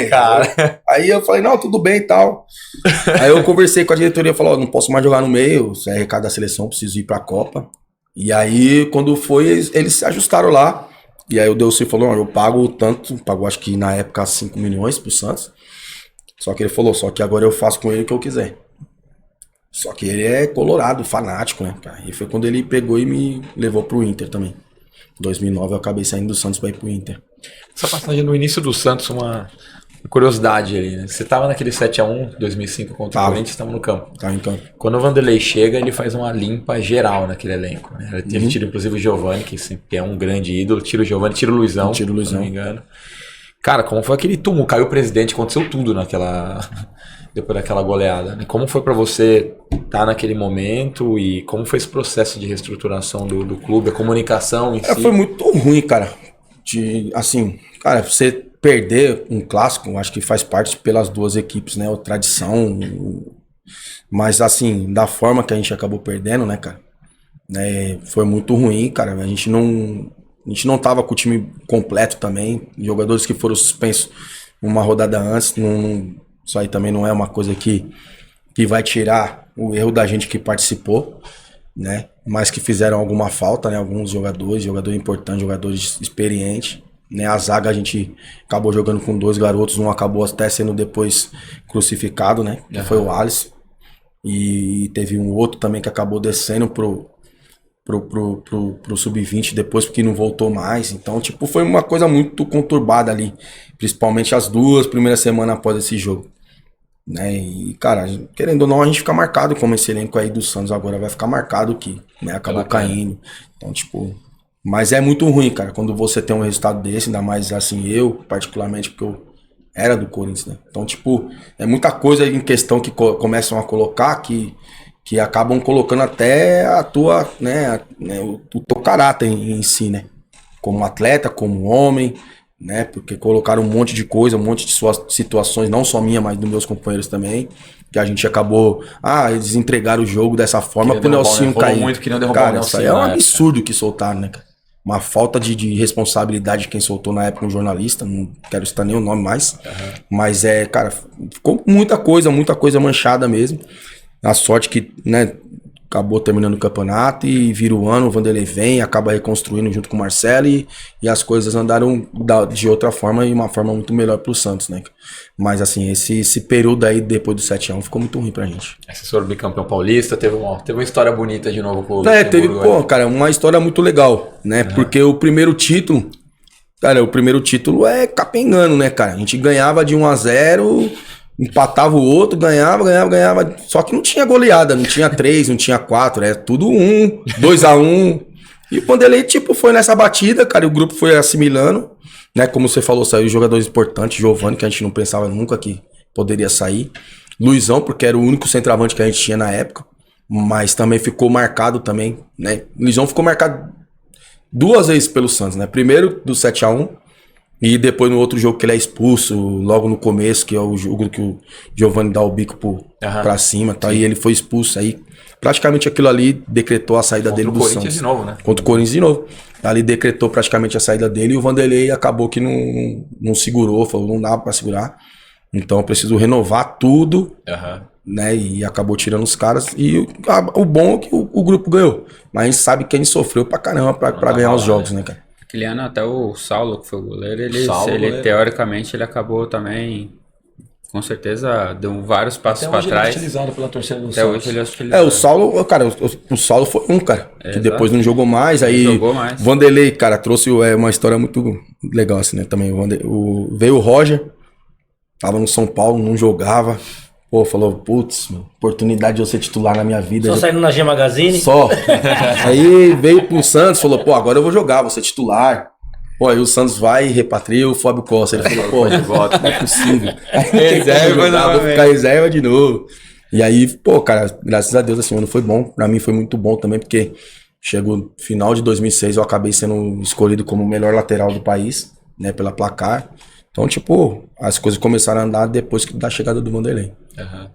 cara. Aí eu falei, não, tudo bem e tal. Aí eu conversei com a diretoria e falei, ó, não posso mais jogar no meio, isso é recado da seleção, preciso ir pra Copa. E aí, quando foi, eles se ajustaram lá. E aí o Delci falou, não, eu pago tanto, pagou acho que na época 5 milhões pro Santos. Só que ele falou, só que agora eu faço com ele o que eu quiser. Só que ele é colorado, fanático, né, cara? E foi quando ele pegou e me levou pro Inter também. Em 2009 eu acabei saindo do Santos pra ir pro Inter. Essa passagem no início do Santos, uma curiosidade ali, né? Você tava naquele 7x1, 2005 contra o Corinthians, estava no campo. Tava em campo. Quando o Vanderlei chega, ele faz uma limpa geral naquele elenco, né? Ele tira inclusive o Giovani, que sempre é um grande ídolo, tira o Giovani, tira o Luizão, se não me engano. Cara, como foi aquele túmulo? Caiu o presidente, aconteceu tudo depois daquela goleada, né? Como foi pra você estar naquele momento e como foi esse processo de reestruturação do clube, a comunicação em si? Foi muito ruim, cara. Assim, cara, você perder um clássico, acho que faz parte pelas duas equipes, né? A tradição. Mas, assim, da forma que a gente acabou perdendo, né, cara? Foi muito ruim, cara. A gente não tava com o time completo também. Jogadores que foram suspensos uma rodada antes. Isso aí também não é uma coisa que vai tirar o erro da gente que participou, né? Mas que fizeram alguma falta, né? Alguns jogadores importantes, jogadores experientes. Né, a zaga a gente acabou jogando com 2 garotos, um acabou até sendo depois crucificado, né? Que foi o Alisson. E teve um outro também que acabou descendo pro Sub-20 depois, porque não voltou mais. Então, tipo, foi uma coisa muito conturbada ali. Principalmente as 2 primeiras semanas após esse jogo. Né? E, cara, querendo ou não, a gente fica marcado como esse elenco aí do Santos agora vai ficar marcado que, né? Acabou caindo. Então, tipo... Mas é muito ruim, cara, quando você tem um resultado desse, ainda mais assim, eu, particularmente, porque eu era do Corinthians, né? Então, tipo, é muita coisa em questão que começam a colocar que acabam colocando até a tua, né, o teu caráter em si, né? Como atleta, como homem, né? Porque colocaram um monte de coisa, um monte de suas situações, não só minha, mas dos meus companheiros também. Que a gente acabou... eles entregaram o jogo dessa forma pro Nelsinho cair. Muito que não derrubou o Nelsinho. Isso aí é um absurdo que soltaram, né, cara? Uma falta de responsabilidade de quem soltou na época um jornalista, não quero citar nem o nome mais, mas cara, ficou muita coisa manchada mesmo. A sorte que, né, acabou terminando o campeonato e vira o ano, o Vanderlei vem, acaba reconstruindo junto com o Marcelo e as coisas andaram de outra forma e uma forma muito melhor pro Santos, né? Mas assim, esse período aí depois do 7x1 ficou muito ruim pra gente. Esse senhor bicampeão paulista, teve uma história bonita de novo com o teve, cara, uma história muito legal, né? Porque o primeiro título, cara, é capengando, né, cara? A gente ganhava de 1-0, empatava o outro, ganhava. Só que não tinha goleada, não tinha 3, não tinha 4, era tudo 2-1. E o Vanderlei, tipo, foi nessa batida, cara, e o grupo foi assimilando, né? Como você falou, saiu jogadores importantes, Giovani, que a gente não pensava nunca que poderia sair. Luizão, porque era o único centroavante que a gente tinha na época, mas também ficou marcado também, né? Luizão ficou marcado 2 vezes pelo Santos, né? Primeiro do 7x1 e depois no outro jogo que ele é expulso, logo no começo, que é o jogo que o Giovani dá o bico pra cima, tá? E ele foi expulso aí. Praticamente aquilo ali decretou a saída dele do Santos. Contra o Corinthians de novo, né? Contra o Corinthians de novo. Ali decretou praticamente a saída dele e o Vanderlei acabou que não segurou, falou, não dá pra segurar. Então eu preciso renovar tudo, né? E acabou tirando os caras. E o bom é que o grupo ganhou. Mas a gente sabe que a gente sofreu pra caramba pra ganhar os jogos, né, cara? Aquele ano até o Saulo, que foi o goleiro, ele teoricamente ele acabou também... Com certeza deu vários passos para trás. Ele é utilizado pela torcida do Até Santos. hoje ele é utilizado. O Saulo, cara, o Saulo foi um, cara. Que depois não jogou mais. Aí jogou mais. Vanderlei, cara, trouxe uma história muito legal assim, né? Também veio o Roger, tava no São Paulo, não jogava. Pô, falou, putz, oportunidade de eu ser titular na minha vida. Só saindo na G Magazine? Só. Aí veio pro Santos, falou, pô, agora eu vou jogar, vou ser titular. Pô, aí o Santos vai e repatria o Fábio Costa. Ele falou, pô, de volta, não é possível. Vou ficar reserva de novo. E aí, pô, cara, graças a Deus, assim, o ano foi bom. Pra mim foi muito bom também, porque chegou no final de 2006, eu acabei sendo escolhido como o melhor lateral do país, né, pela Placar. Então, tipo, as coisas começaram a andar depois da chegada do Vanderlei. Aham.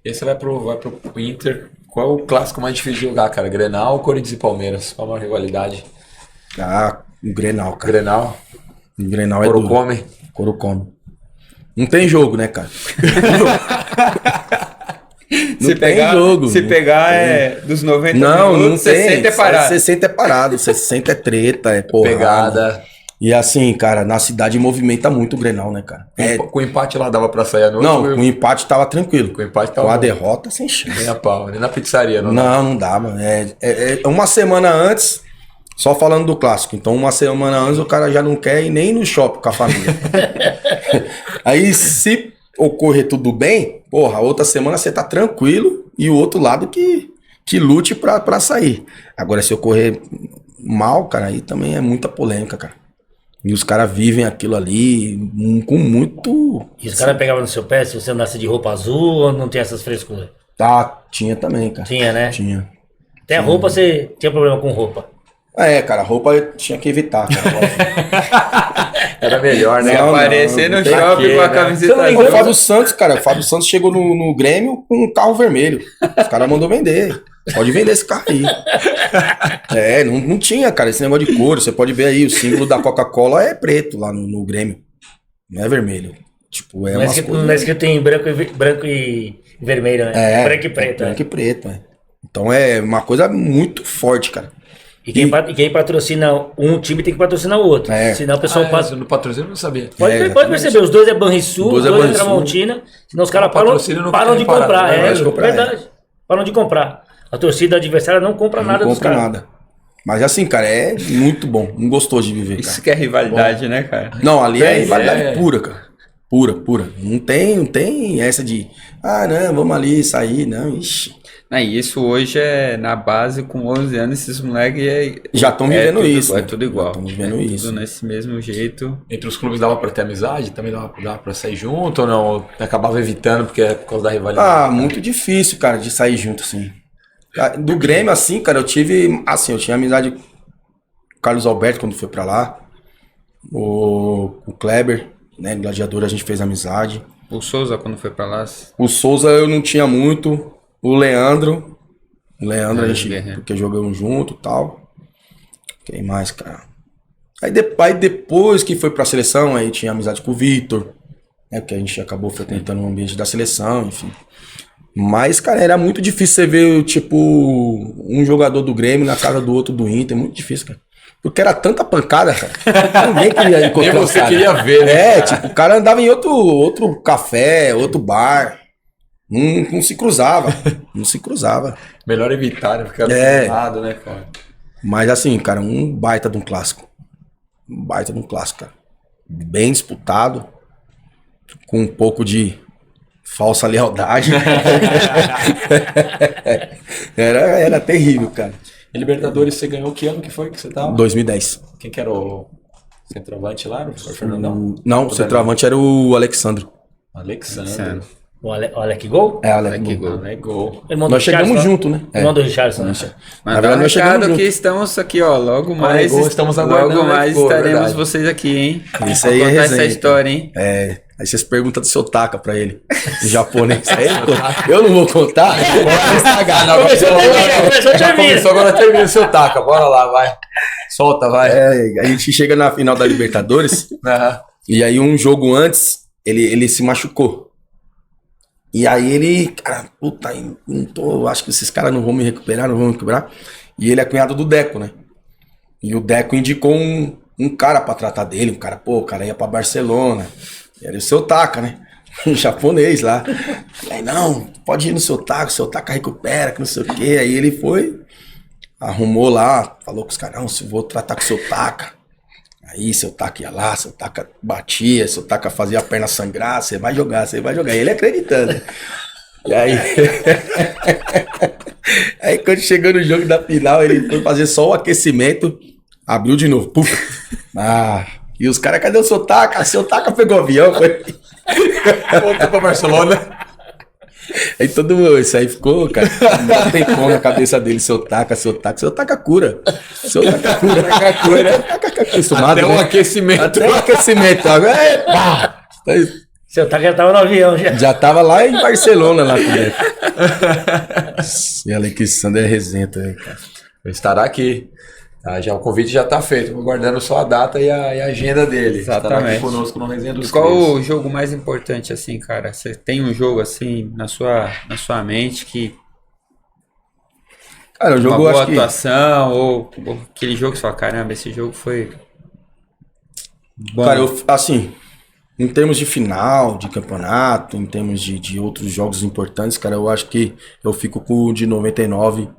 E aí você vai pro Inter. Qual é o clássico mais difícil de jogar, cara? Grenal, Corinthians e Palmeiras? Qual a maior rivalidade? Ah, o Grenal, cara. Grenal. O Grenal é Coro duro. come. Coro come. Não tem jogo, né, cara? Se pegar, dos 90 minutos, 60 é parado. 60 é parado, 60 é treta, é porrada. Pegada. E assim, cara, na cidade movimenta muito o Grenal, né, cara? Com o empate lá dava pra sair à noite? Não, com o empate tava tranquilo. Com o empate tava Com a bom. derrota, sem chance. Nem a pau, nem na pizzaria, não. Não dá, mano. É uma semana antes, só falando do clássico. Então, uma semana antes, o cara já não quer ir nem no shopping com a família. Aí, se ocorrer tudo bem, porra, outra semana você tá tranquilo e o outro lado que lute pra sair. Agora, se ocorrer mal, cara, aí também é muita polêmica, cara. E os caras vivem aquilo ali com muito... E os caras pegavam no seu pé se você andasse de roupa azul ou não tem essas frescuras? Tá, tinha também, cara. Tinha, né? Tinha. Até a roupa você tinha problema com roupa. Cara, roupa eu tinha que evitar, cara. Era melhor, né? Não, Aparecer no tem shopping que, com a né? camiseta O azul. Fábio Santos, cara, o Fábio Santos chegou no Grêmio com um carro vermelho. Os caras mandou vender. Pode vender esse carro aí. Não tinha, cara, esse negócio de cor. Você pode ver aí, o símbolo da Coca-Cola é preto lá no Grêmio. Não é vermelho. Tipo, Não é escrito em branco e vermelho, né? Branco e preto. Branco e preto, né? Então é uma coisa muito forte, cara. E quem patrocina um time tem que patrocinar o outro. Senão o pessoal passa. No patrocínio eu não sabia. Pode perceber, os dois é Banrisul, os dois é Tramontina, senão os caras param de comprar. Verdade. Param de comprar. A torcida adversária não compra nada dos caras. Não compra nada. Mas assim, cara, é muito bom. Não gostou de viver, cara. Isso que é rivalidade, né, cara? Não, ali é rivalidade pura, cara. Pura. Não tem essa de, não, vamos ali, sair, não, ixi. E isso hoje é na base, com 11 anos, esses moleques já estão vivendo isso. É tudo igual. Estão vivendo isso. Tudo nesse mesmo jeito. Entre os clubes dava pra ter amizade? Também dava pra sair junto ou não? Acabava evitando porque é por causa da rivalidade? Muito difícil, cara, de sair junto, assim. Do Grêmio, assim, cara, eu tinha amizade com o Carlos Alberto quando foi pra lá. O Kleber, né, Gladiador, a gente fez amizade. O Souza quando foi pra lá? O Souza eu não tinha muito. O Leandro a gente, porque jogamos junto e tal. Quem mais, cara? Aí depois que foi pra seleção, aí tinha amizade com o Vitor, né? Porque a gente acabou frequentando o ambiente da seleção, enfim. Mas, cara, era muito difícil você ver, tipo, um jogador do Grêmio na casa do outro do Inter. Muito difícil, cara. Porque era tanta pancada, cara. Ninguém queria encontrar. Nem você queria ver, né? Tipo, o cara andava em outro café, outro bar. Não se cruzava. Não se cruzava. Melhor evitar, né? Ficar do lado, né, cara? Mas assim, cara, um baita de um clássico. Cara. Bem disputado. Com um pouco de falsa lealdade. Era terrível, cara. E Libertadores, você ganhou que ano que foi que você tava? 2010. Quem que era o centroavante lá? Não foi o Fernandão? Não, o centroavante era o Alexandro. Alexandre. O Alec Gol? Alec Gol. Nós chegamos junto, né? Irmão do Richardson, né? Na verdade, nós chegamos que estamos aqui, ó. Logo mais estaremos vocês aqui, hein? Isso aí é essa história, hein? Aí vocês perguntam do seu Taka pra ele. Em japonês. Eu não vou contar. Já começou, agora termina o seu Taka. Bora lá, vai. Solta, vai. A gente chega na final da Libertadores. E aí um jogo antes, ele se machucou. E aí ele, cara, puta, acho que esses caras não vão me recuperar. E ele é cunhado do Deco, né? E o Deco indicou um cara pra tratar dele. O cara ia pra Barcelona. Era o seu Taka, né? Um japonês lá. Aí, não, pode ir no seu Taka recupera, que não sei o quê. Aí ele foi, arrumou lá, falou com os caras, não, se vou tratar com o seu Taka. Aí seu Taka ia lá, seu Taka batia, seu Taka fazia a perna sangrar, você vai jogar. E ele acreditando. E aí... aí quando chegou no jogo da final, ele foi fazer só o aquecimento, abriu de novo. Puf. E os caras, cadê o seu Taka? Seu Taka pegou o avião, foi... Voltou pra Barcelona. Aí todo mundo, isso aí ficou, cara, não tem como na cabeça dele, seu taca cura. Seu taca cura. Até um aquecimento. Até um aquecimento. Agora, pá. Seu Taca já tava no avião já. Já tava lá em Barcelona, lá com ele. E Alexandre é resenha também, cara. Estará aqui. Tá, já, o convite já está feito, aguardando só a data e a agenda dele. Exatamente. Estará aqui conosco no Resenha dos Qual Crias. o jogo mais importante, assim, cara? Você tem um jogo, assim, na sua mente que... Cara, o jogo uma eu boa acho que... atuação, ou aquele jogo que você fala, caramba, esse jogo foi... bom. Cara, assim, em termos de final, de campeonato, em termos de outros jogos importantes, cara, eu acho que eu fico com o de 99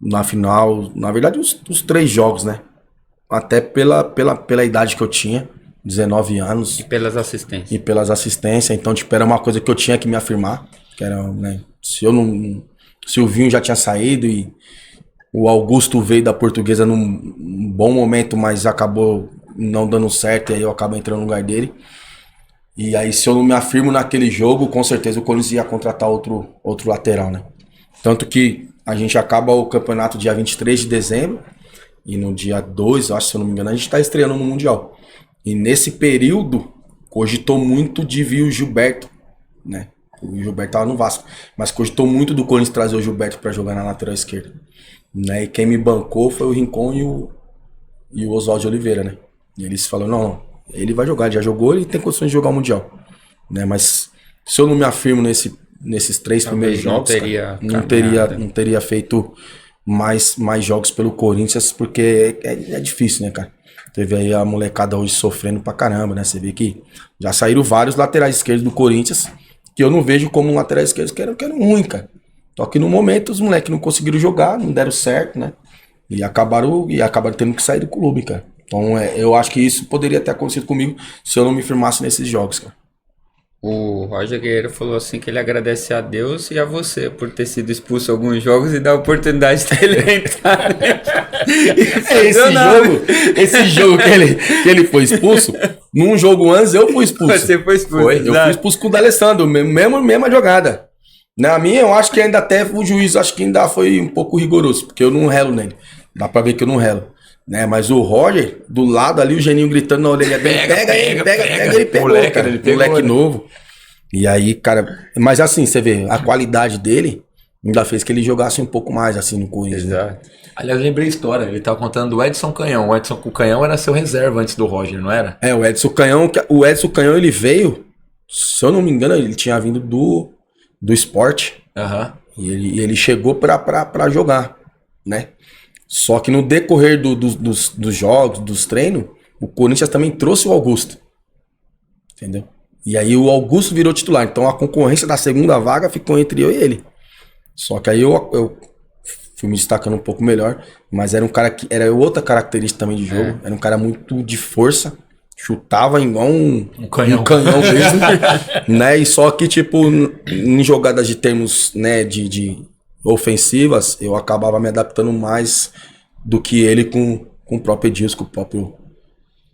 na final, na verdade, os 3 jogos, né? Até pela idade que eu tinha, 19 anos. E pelas assistências. E pelas assistências, então, tipo, era uma coisa que eu tinha que me afirmar, que era, né? Se o Vinho já tinha saído e o Augusto veio da Portuguesa num bom momento, mas acabou não dando certo, e aí eu acabo entrando no lugar dele. E aí, se eu não me afirmo naquele jogo, com certeza o Corinthians ia contratar outro lateral, né? Tanto que a gente acaba o campeonato dia 23 de dezembro, e no dia 2, acho, se eu não me engano, a gente tá estreando no Mundial. E nesse período, cogitou muito de vir o Gilberto, né? O Gilberto tava no Vasco, mas cogitou muito do Corinthians trazer o Gilberto para jogar na lateral esquerda, né? E quem me bancou foi o Rincon e o Oswaldo de Oliveira, né? E eles falaram, não, ele vai jogar, ele já jogou, ele tem condições de jogar o Mundial, né? Mas se eu não me afirmo nesses 3 primeiros jogos, não teria feito mais jogos pelo Corinthians, porque é difícil, né, cara? Teve aí a molecada hoje sofrendo pra caramba, né? Você vê que já saíram vários laterais esquerdos do Corinthians, que eu não vejo como um lateral esquerdo que eram ruim, cara. Só que no momento os moleques não conseguiram jogar, não deram certo, né? E acabaram tendo que sair do clube, cara. Então eu acho que isso poderia ter acontecido comigo se eu não me firmasse nesses jogos, cara. O Roger Guerreiro falou assim que ele agradece a Deus e a você por ter sido expulso em alguns jogos e dar a oportunidade dele entrar. Esse jogo que ele foi expulso, num jogo antes eu fui expulso. Você foi expulso. Eu fui expulso com o D'Alessandro, mesma jogada. Na minha, eu acho que ainda até o juiz acho que ainda foi um pouco rigoroso, porque eu não relo nele. Dá pra ver que eu não relo. Né? Mas o Roger, do lado ali, o Geninho gritando na orelha dele, pega, ele pegou, moleque, cara, ele pegou, moleque novo. E aí, cara, mas assim, você vê, a qualidade dele ainda fez que ele jogasse um pouco mais, assim, no Corinthians. Exato. Né? Aliás, lembrei a história, ele tava contando do Edson Canhão. O Canhão era seu reserva antes do Roger, não era? O Edson Canhão, ele veio, se eu não me engano, ele tinha vindo do Sport. Uhum. E ele chegou pra jogar, né? Só que no decorrer dos jogos, dos treinos, o Corinthians também trouxe o Augusto. Entendeu? E aí o Augusto virou titular. Então a concorrência da segunda vaga ficou entre eu e ele. Só que aí eu fui me destacando um pouco melhor. Mas era um cara que era outra característica também de jogo. Era um cara muito de força. Chutava igual um canhão mesmo. Né? E só que, tipo, em jogadas de termos, né, de ofensivas, eu acabava me adaptando mais do que ele com o próprio Edilson, com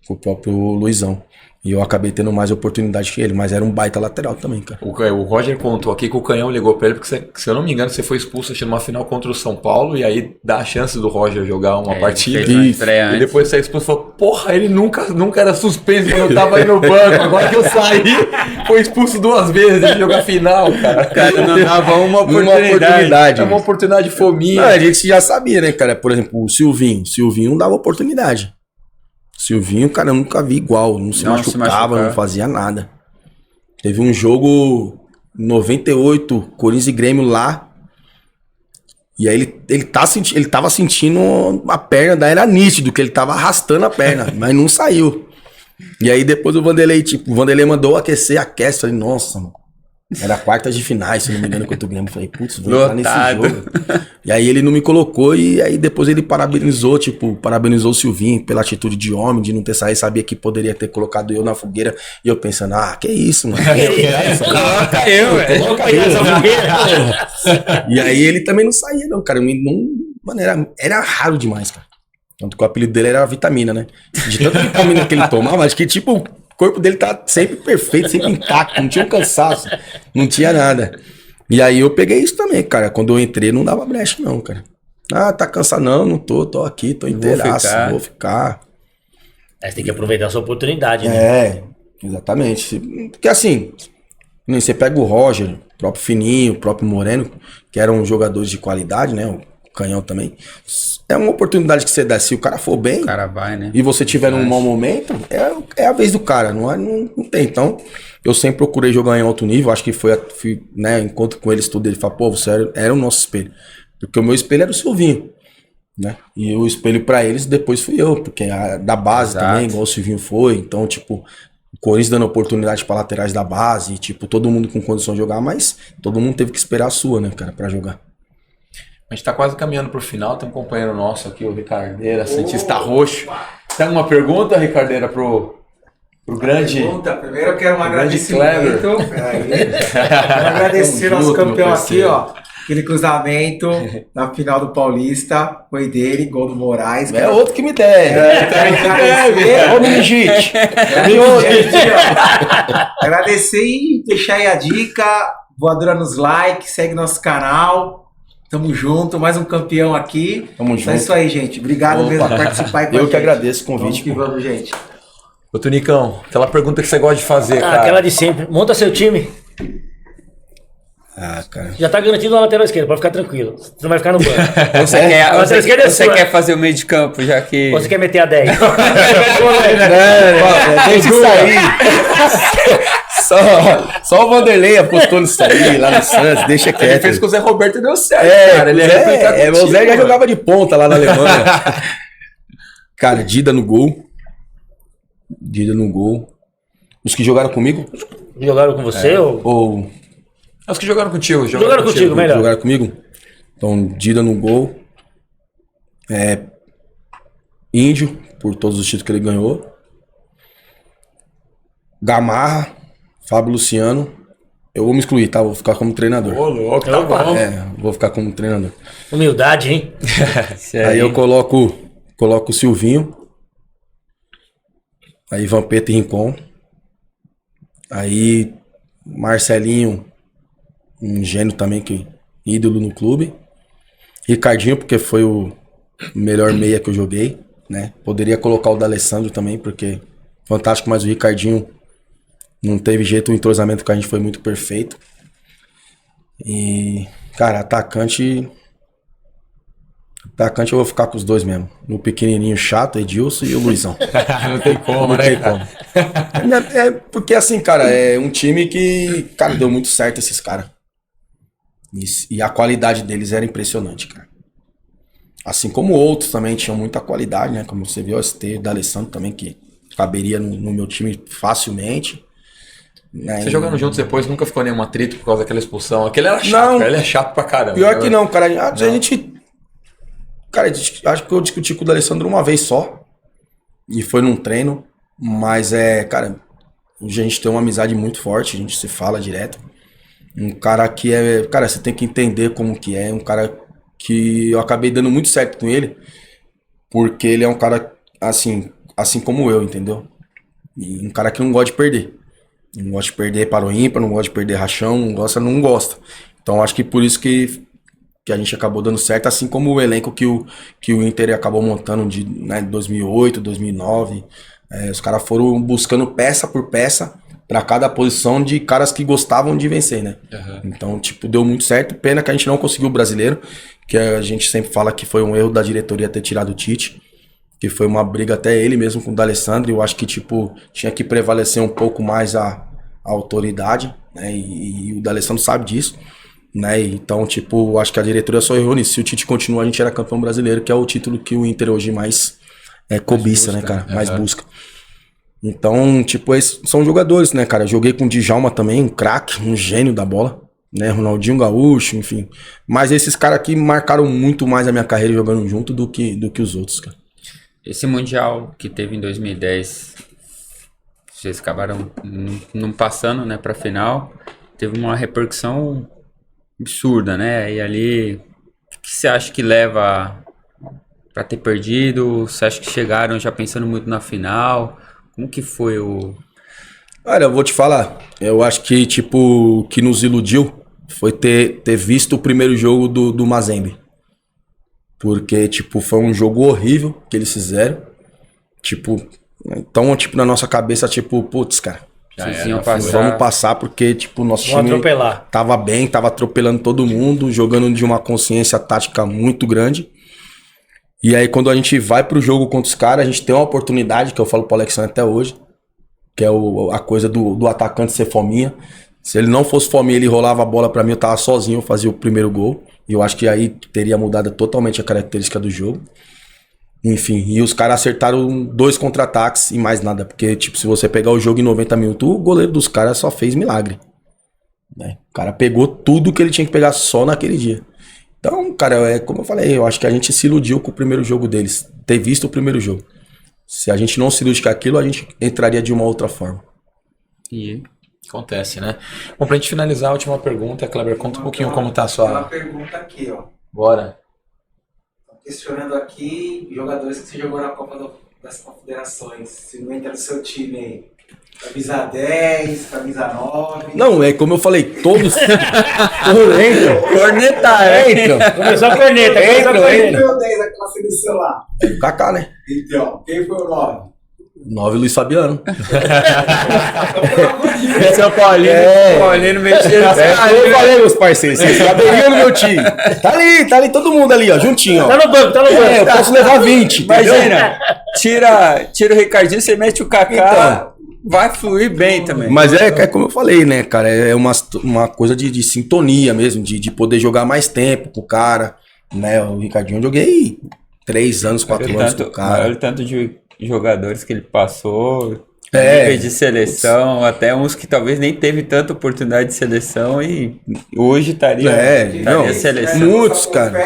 o próprio Luizão. E eu acabei tendo mais oportunidade que ele, mas era um baita lateral também, cara. O Roger contou aqui que o Canhão ligou pra ele, porque se eu não me engano, você foi expulso numa final contra o São Paulo, e aí dá a chance do Roger jogar uma partida. E depois você é expulso e falou, porra, ele nunca era suspenso quando eu tava aí no banco, agora que eu saí, foi expulso 2 vezes de jogar final, cara. Cara, não dava uma oportunidade. Uma oportunidade fominha. Não, a gente já sabia, né, cara? Por exemplo, o Silvinho não dava oportunidade. Silvinho, cara, eu nunca vi igual. Não se machucava, não fazia nada. Teve um jogo 98, Corinthians e Grêmio lá. E aí ele tava sentindo a perna, era nítido que ele tava arrastando a perna, mas não saiu. E aí depois o Vanderlei mandou aquece. Falei, nossa, mano. Era quartas de finais, se não me engano, contra o Grêmio. Falei, putz, vou entrar nesse jogo. E aí ele não me colocou, e aí depois ele parabenizou o Silvinho pela atitude de homem, de não ter saído, sabia que poderia ter colocado eu na fogueira. E eu pensando, que isso, mano. Coloca eu, velho. E aí ele também não saía, não, cara. Mano, era raro demais, cara. Tanto que o apelido dele era Vitamina, né? De tanta vitamina que ele tomava, acho que tipo... O corpo dele tá sempre perfeito, sempre intacto, não tinha um cansaço, não tinha nada. E aí eu peguei isso também, cara. Quando eu entrei, não dava brecha, não, cara. Ah, tá cansado? Não tô aqui, tô inteiraço, vou ficar. Aí você tem que aproveitar a sua oportunidade, né? É, exatamente. Porque assim, nem você pega o Roger, o próprio Fininho, o próprio Moreno, que eram jogadores de qualidade, né? O Canhão também. É uma oportunidade que você dá. Se o cara for bem, O cara vai, né? e você tiver num mau momento, é a vez do cara, não tem. Então, eu sempre procurei jogar em alto nível. Acho que fui, né, encontro com eles tudo. Ele falou, pô, você era o nosso espelho. Porque o meu espelho era o Silvinho, né? E o espelho pra eles depois fui eu, porque da base Exato. também, igual o Silvinho foi. Então, tipo, o Corinthians dando oportunidade pra laterais da base, tipo, todo mundo com condição de jogar, mas todo mundo teve que esperar a sua, né, cara, pra jogar. A gente tá quase caminhando pro final, tem um companheiro nosso aqui, o Ricardeira, Santista Roxo. Tem alguma pergunta, Ricardeira, pro grande... Primeiro eu quero um grande agradecimento. Quero agradecer Tamo nosso junto, campeão meu aqui, parceiro. ó. Aquele cruzamento na final do Paulista. Foi dele, gol do Moraes. É outro que me deve. Ô, Meningite. Agradecer e deixar aí a dica. Voadora nos likes, segue nosso canal. Tamo junto, mais um campeão aqui. Tamo É junto. isso aí, gente. Obrigado Opa. mesmo por participar aí com a Eu gente. que agradeço o Vamos convite. que pô. vamos, gente. Ô, Tunicão, aquela pergunta que você gosta de fazer, cara. Aquela de sempre. Monta seu time. Ah, cara. Já tá garantido na lateral esquerda, pode ficar tranquilo. Você não vai ficar no banco. Você, quer, A lateral esquerda é você sua. quer fazer o meio de campo, já que... Ou você quer meter a 10? Deixa isso aí. Só o Vanderlei apostou nisso aí, lá no Santos, deixa Ele quieto. fez com o Zé Roberto e deu certo, É, cara. Ele é replicado o Zé contigo, já mano. jogava de ponta lá na Alemanha. Cara, Dida no gol. Dida no gol. Os que jogaram comigo? Jogaram com você ou... Ou Os que jogaram contigo. Jogaram contigo, melhor. jogaram comigo? Então, Dida no gol. Índio, por todos os títulos que ele ganhou. Gamarra, Fábio Luciano. Eu vou me excluir, tá? Vou ficar como treinador. Ô, louco, tá bom. Vou ficar como treinador. Humildade, hein? Aí eu coloco o Silvinho. Aí Vampeta e Rincon. Aí Marcelinho, um gênio também, que ídolo no clube. Ricardinho, porque foi o melhor meia que eu joguei, né? Poderia colocar o D'Alessandro também, porque fantástico, mas o Ricardinho não teve jeito, o entrosamento com a gente foi muito perfeito. E, cara, atacante eu vou ficar com os dois mesmo. No pequenininho chato, Edilson, e o Luizão. Não tem como, Não né, tem cara? como. É porque assim, cara, é um time que, cara, deu muito certo esses caras. E a qualidade deles era impressionante, cara. Assim como outros também tinham muita qualidade, né? Como você viu, o ST, D'Alessandro também, que caberia no meu time facilmente. Né? Você jogando juntos depois nunca ficou nenhum atrito por causa daquela expulsão. Aquele era chato, Não. cara. Ele é chato pra caramba. Pior que não, cara. A gente. Cara, acho que eu discuti com o D'Alessandro uma vez só. E foi num treino. Mas cara, a gente tem uma amizade muito forte, a gente se fala direto. Um cara que cara, você tem que entender como que é. Um cara que eu acabei dando muito certo com ele. Porque ele é um cara assim como eu, entendeu? E um cara que não gosta de perder. Não gosta de perder para o ímpar, não gosta de perder rachão, não gosta. Então acho que por isso que a gente acabou dando certo, assim como o elenco que o Inter acabou montando de 2008, 2009. Os caras foram buscando peça por peça para cada posição de caras que gostavam de vencer, né? Uhum. Então, tipo, deu muito certo. Pena que a gente não conseguiu o brasileiro, que a gente sempre fala que foi um erro da diretoria ter tirado o Tite, que foi uma briga até ele mesmo com o D'Alessandro. Eu acho que, tipo, tinha que prevalecer um pouco mais a autoridade, né? E o D'Alessandro sabe disso, né? Então, tipo, acho que a diretoria só errou nisso. Se o Tite continuar, a gente era campeão brasileiro, que é o título que o Inter hoje mais cobiça, né, cara? Mais busca. Então, tipo, esses são jogadores, né, cara? Joguei com o Djalma também, um craque, um gênio da bola, né? Ronaldinho Gaúcho, enfim. Mas esses caras aqui marcaram muito mais a minha carreira jogando junto do que os outros, cara. Esse Mundial que teve em 2010, vocês acabaram não passando, né, pra final, teve uma repercussão absurda, né? E ali, o que você acha que leva pra ter perdido? Você acha que chegaram já pensando muito na final? Como que foi o... Olha, eu vou te falar, eu acho que, tipo, o que nos iludiu foi ter visto o primeiro jogo do Mazembe. Porque, tipo, foi um jogo horrível que eles fizeram. Tipo, então, tipo, na nossa cabeça, tipo, putz, cara, vamos passar porque, tipo, o nosso time tava bem, tava atropelando todo mundo, jogando de uma consciência tática muito grande. E aí, quando a gente vai pro jogo contra os caras, a gente tem uma oportunidade, que eu falo pro Alexandre até hoje, que é a coisa do atacante ser fominha. Se ele não fosse fominha, ele rolava a bola pra mim, eu tava sozinho, eu fazia o primeiro gol. E eu acho que aí teria mudado totalmente a característica do jogo. Enfim, e os caras acertaram 2 contra-ataques e mais nada. Porque, tipo, se você pegar o jogo em 90 minutos, o goleiro dos caras só fez milagre. Né? O cara pegou tudo que ele tinha que pegar só naquele dia. Então, cara, como eu falei, eu acho que a gente se iludiu com o primeiro jogo deles. Ter visto o primeiro jogo. Se a gente não se iludir com aquilo, a gente entraria de uma outra forma. E acontece, né? Bom, pra gente finalizar, a última pergunta, Kleber, conta um pouquinho como tá a sua... Uma pergunta aqui, ó. Bora. Questionando aqui jogadores que você jogou na Copa das Confederações. Se não entra no seu time aí. Camisa 10, camisa 9. Não, é como eu falei, todos entram. Corneta, Entram. Começou a corneta. Quem foi o 10 daquela seleção lá? É o Kaká, né? Então, quem foi o 9? 9, Luiz Fabiano. São Paulino, Paulino mexendo. Eu falei, meus parceiros, vocês saberiam no meu time. Tá ali, todo mundo ali, ó, juntinho, ó. Tá no banco. Eu posso levar 20. Imagina, tira o Ricardinho, você mete o Kaká, vai fluir bem também. Mas é como eu falei, né, cara, é uma coisa de sintonia mesmo, de poder jogar mais tempo com o cara, né, o Ricardinho eu joguei 3 anos, 4 anos com o cara. Olha o tanto de jogadores que ele passou, É. nível de seleção, até uns que talvez nem teve tanta oportunidade de seleção e hoje estaria seleção. Muitos, cara.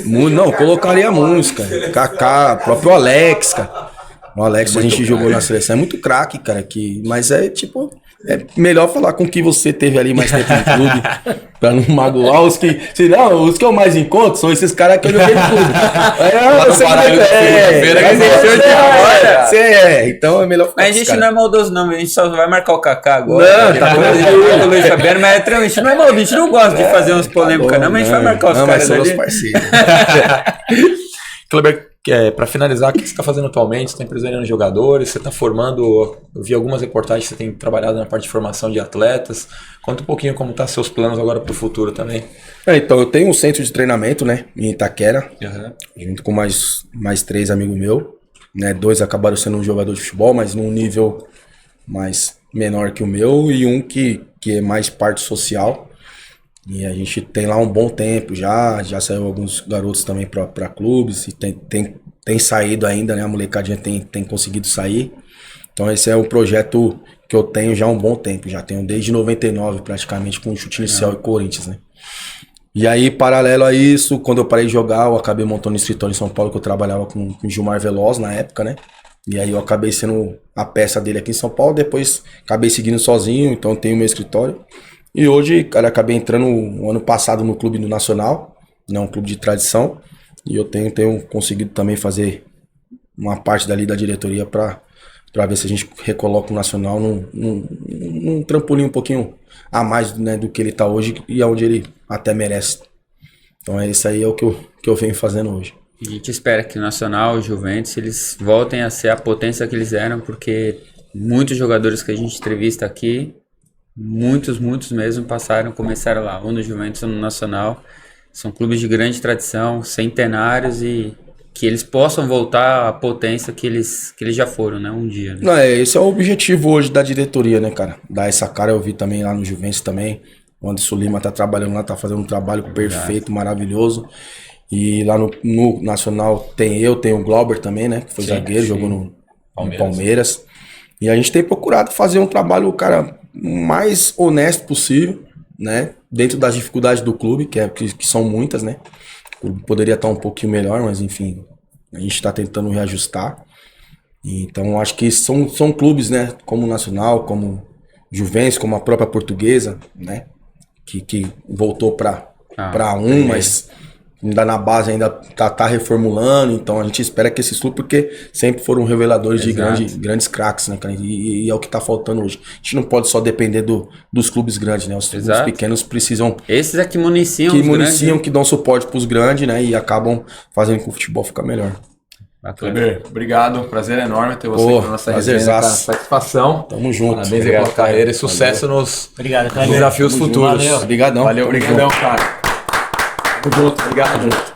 Não, colocaria muitos, cara. Kaká, próprio Alex, cara. O Alex a gente jogou na seleção, é muito craque, cara, mas é tipo, é melhor falar com que você teve ali mais tempo no clube, pra não magoar os que eu mais encontro são esses caras que eu joguei no clube. Então é melhor ficar. Mas a gente não é maldoso não, a gente só vai marcar o Kaká agora. Não, tá o Luiz Fabiano, mas a gente não é maldoso, a gente não gosta de fazer umas polêmicas não, mas a gente vai marcar os caras ali. Parceiros. Kleber, para finalizar, o que você está fazendo atualmente? Você está empresariando jogadores, você está formando, eu vi algumas reportagens, você tem trabalhado na parte de formação de atletas. Conta um pouquinho como estão seus planos agora para o futuro também. Então, eu tenho um centro de treinamento, né, em Itaquera, Uhum. junto com mais 3 amigos meus, né, 2 acabaram sendo um jogador de futebol, mas num nível mais menor que o meu, e um que é mais parte social. E a gente tem lá um bom tempo já saiu alguns garotos também para clubes e tem saído ainda, né? A molecadinha tem conseguido sair. Então esse é um projeto que eu tenho já há um bom tempo, já tenho desde 99 praticamente com o Chute Inicial e Corinthians, né? E aí, paralelo a isso, quando eu parei de jogar, eu acabei montando um escritório em São Paulo que eu trabalhava com o Gilmar Veloz na época, né? E aí eu acabei sendo a peça dele aqui em São Paulo, depois acabei seguindo sozinho, então eu tenho meu escritório. E hoje, cara, acabei entrando o ano passado no clube do Nacional, né, um clube de tradição, e eu tenho conseguido também fazer uma parte dali da diretoria para ver se a gente recoloca o Nacional num trampolim um pouquinho a mais, né, do que ele tá hoje e aonde ele até merece. Então isso aí é o que eu venho fazendo hoje. A gente espera que o Nacional, o Juventus, eles voltem a ser a potência que eles eram, porque muitos jogadores que a gente entrevista aqui, muitos mesmo começaram lá, ou no Juventus ou no Nacional. São clubes de grande tradição, centenários, e que eles possam voltar à potência que eles já foram, né, um dia. Né? Não, esse é o objetivo hoje da diretoria, né, cara? Dar essa cara, eu vi também lá no Juventus também, o Anderson Lima tá trabalhando lá, tá fazendo um trabalho perfeito, maravilhoso. E lá no Nacional tem o Glauber também, né, que foi zagueiro, jogou no Palmeiras. E a gente tem procurado fazer um trabalho, cara, mais honesto possível, né? Dentro das dificuldades do clube, que são muitas, né? O clube poderia estar um pouquinho melhor, mas enfim, a gente está tentando reajustar. Então acho que são clubes, né? Como o Nacional, como Juventus, como a própria Portuguesa, né? Que voltou para mas ainda na base ainda tá reformulando, então a gente espera que esses clubes, porque sempre foram reveladores de grandes craques, né, cara? E é o que tá faltando hoje. A gente não pode só depender dos clubes grandes, né? Os clubes pequenos precisam... Esses é que municiam os grandes, né? Que dão suporte pros grandes, né? E acabam fazendo com que o futebol fique melhor. Kleber, obrigado. Prazer enorme ter você aqui na nossa resenha, cara. Satisfação. Tamo junto. Parabéns aí pela carreira e sucesso nos Obrigado, desafios futuros. Valeu. Obrigadão. Valeu, obrigadão, cara. Tamo junto. Obrigado.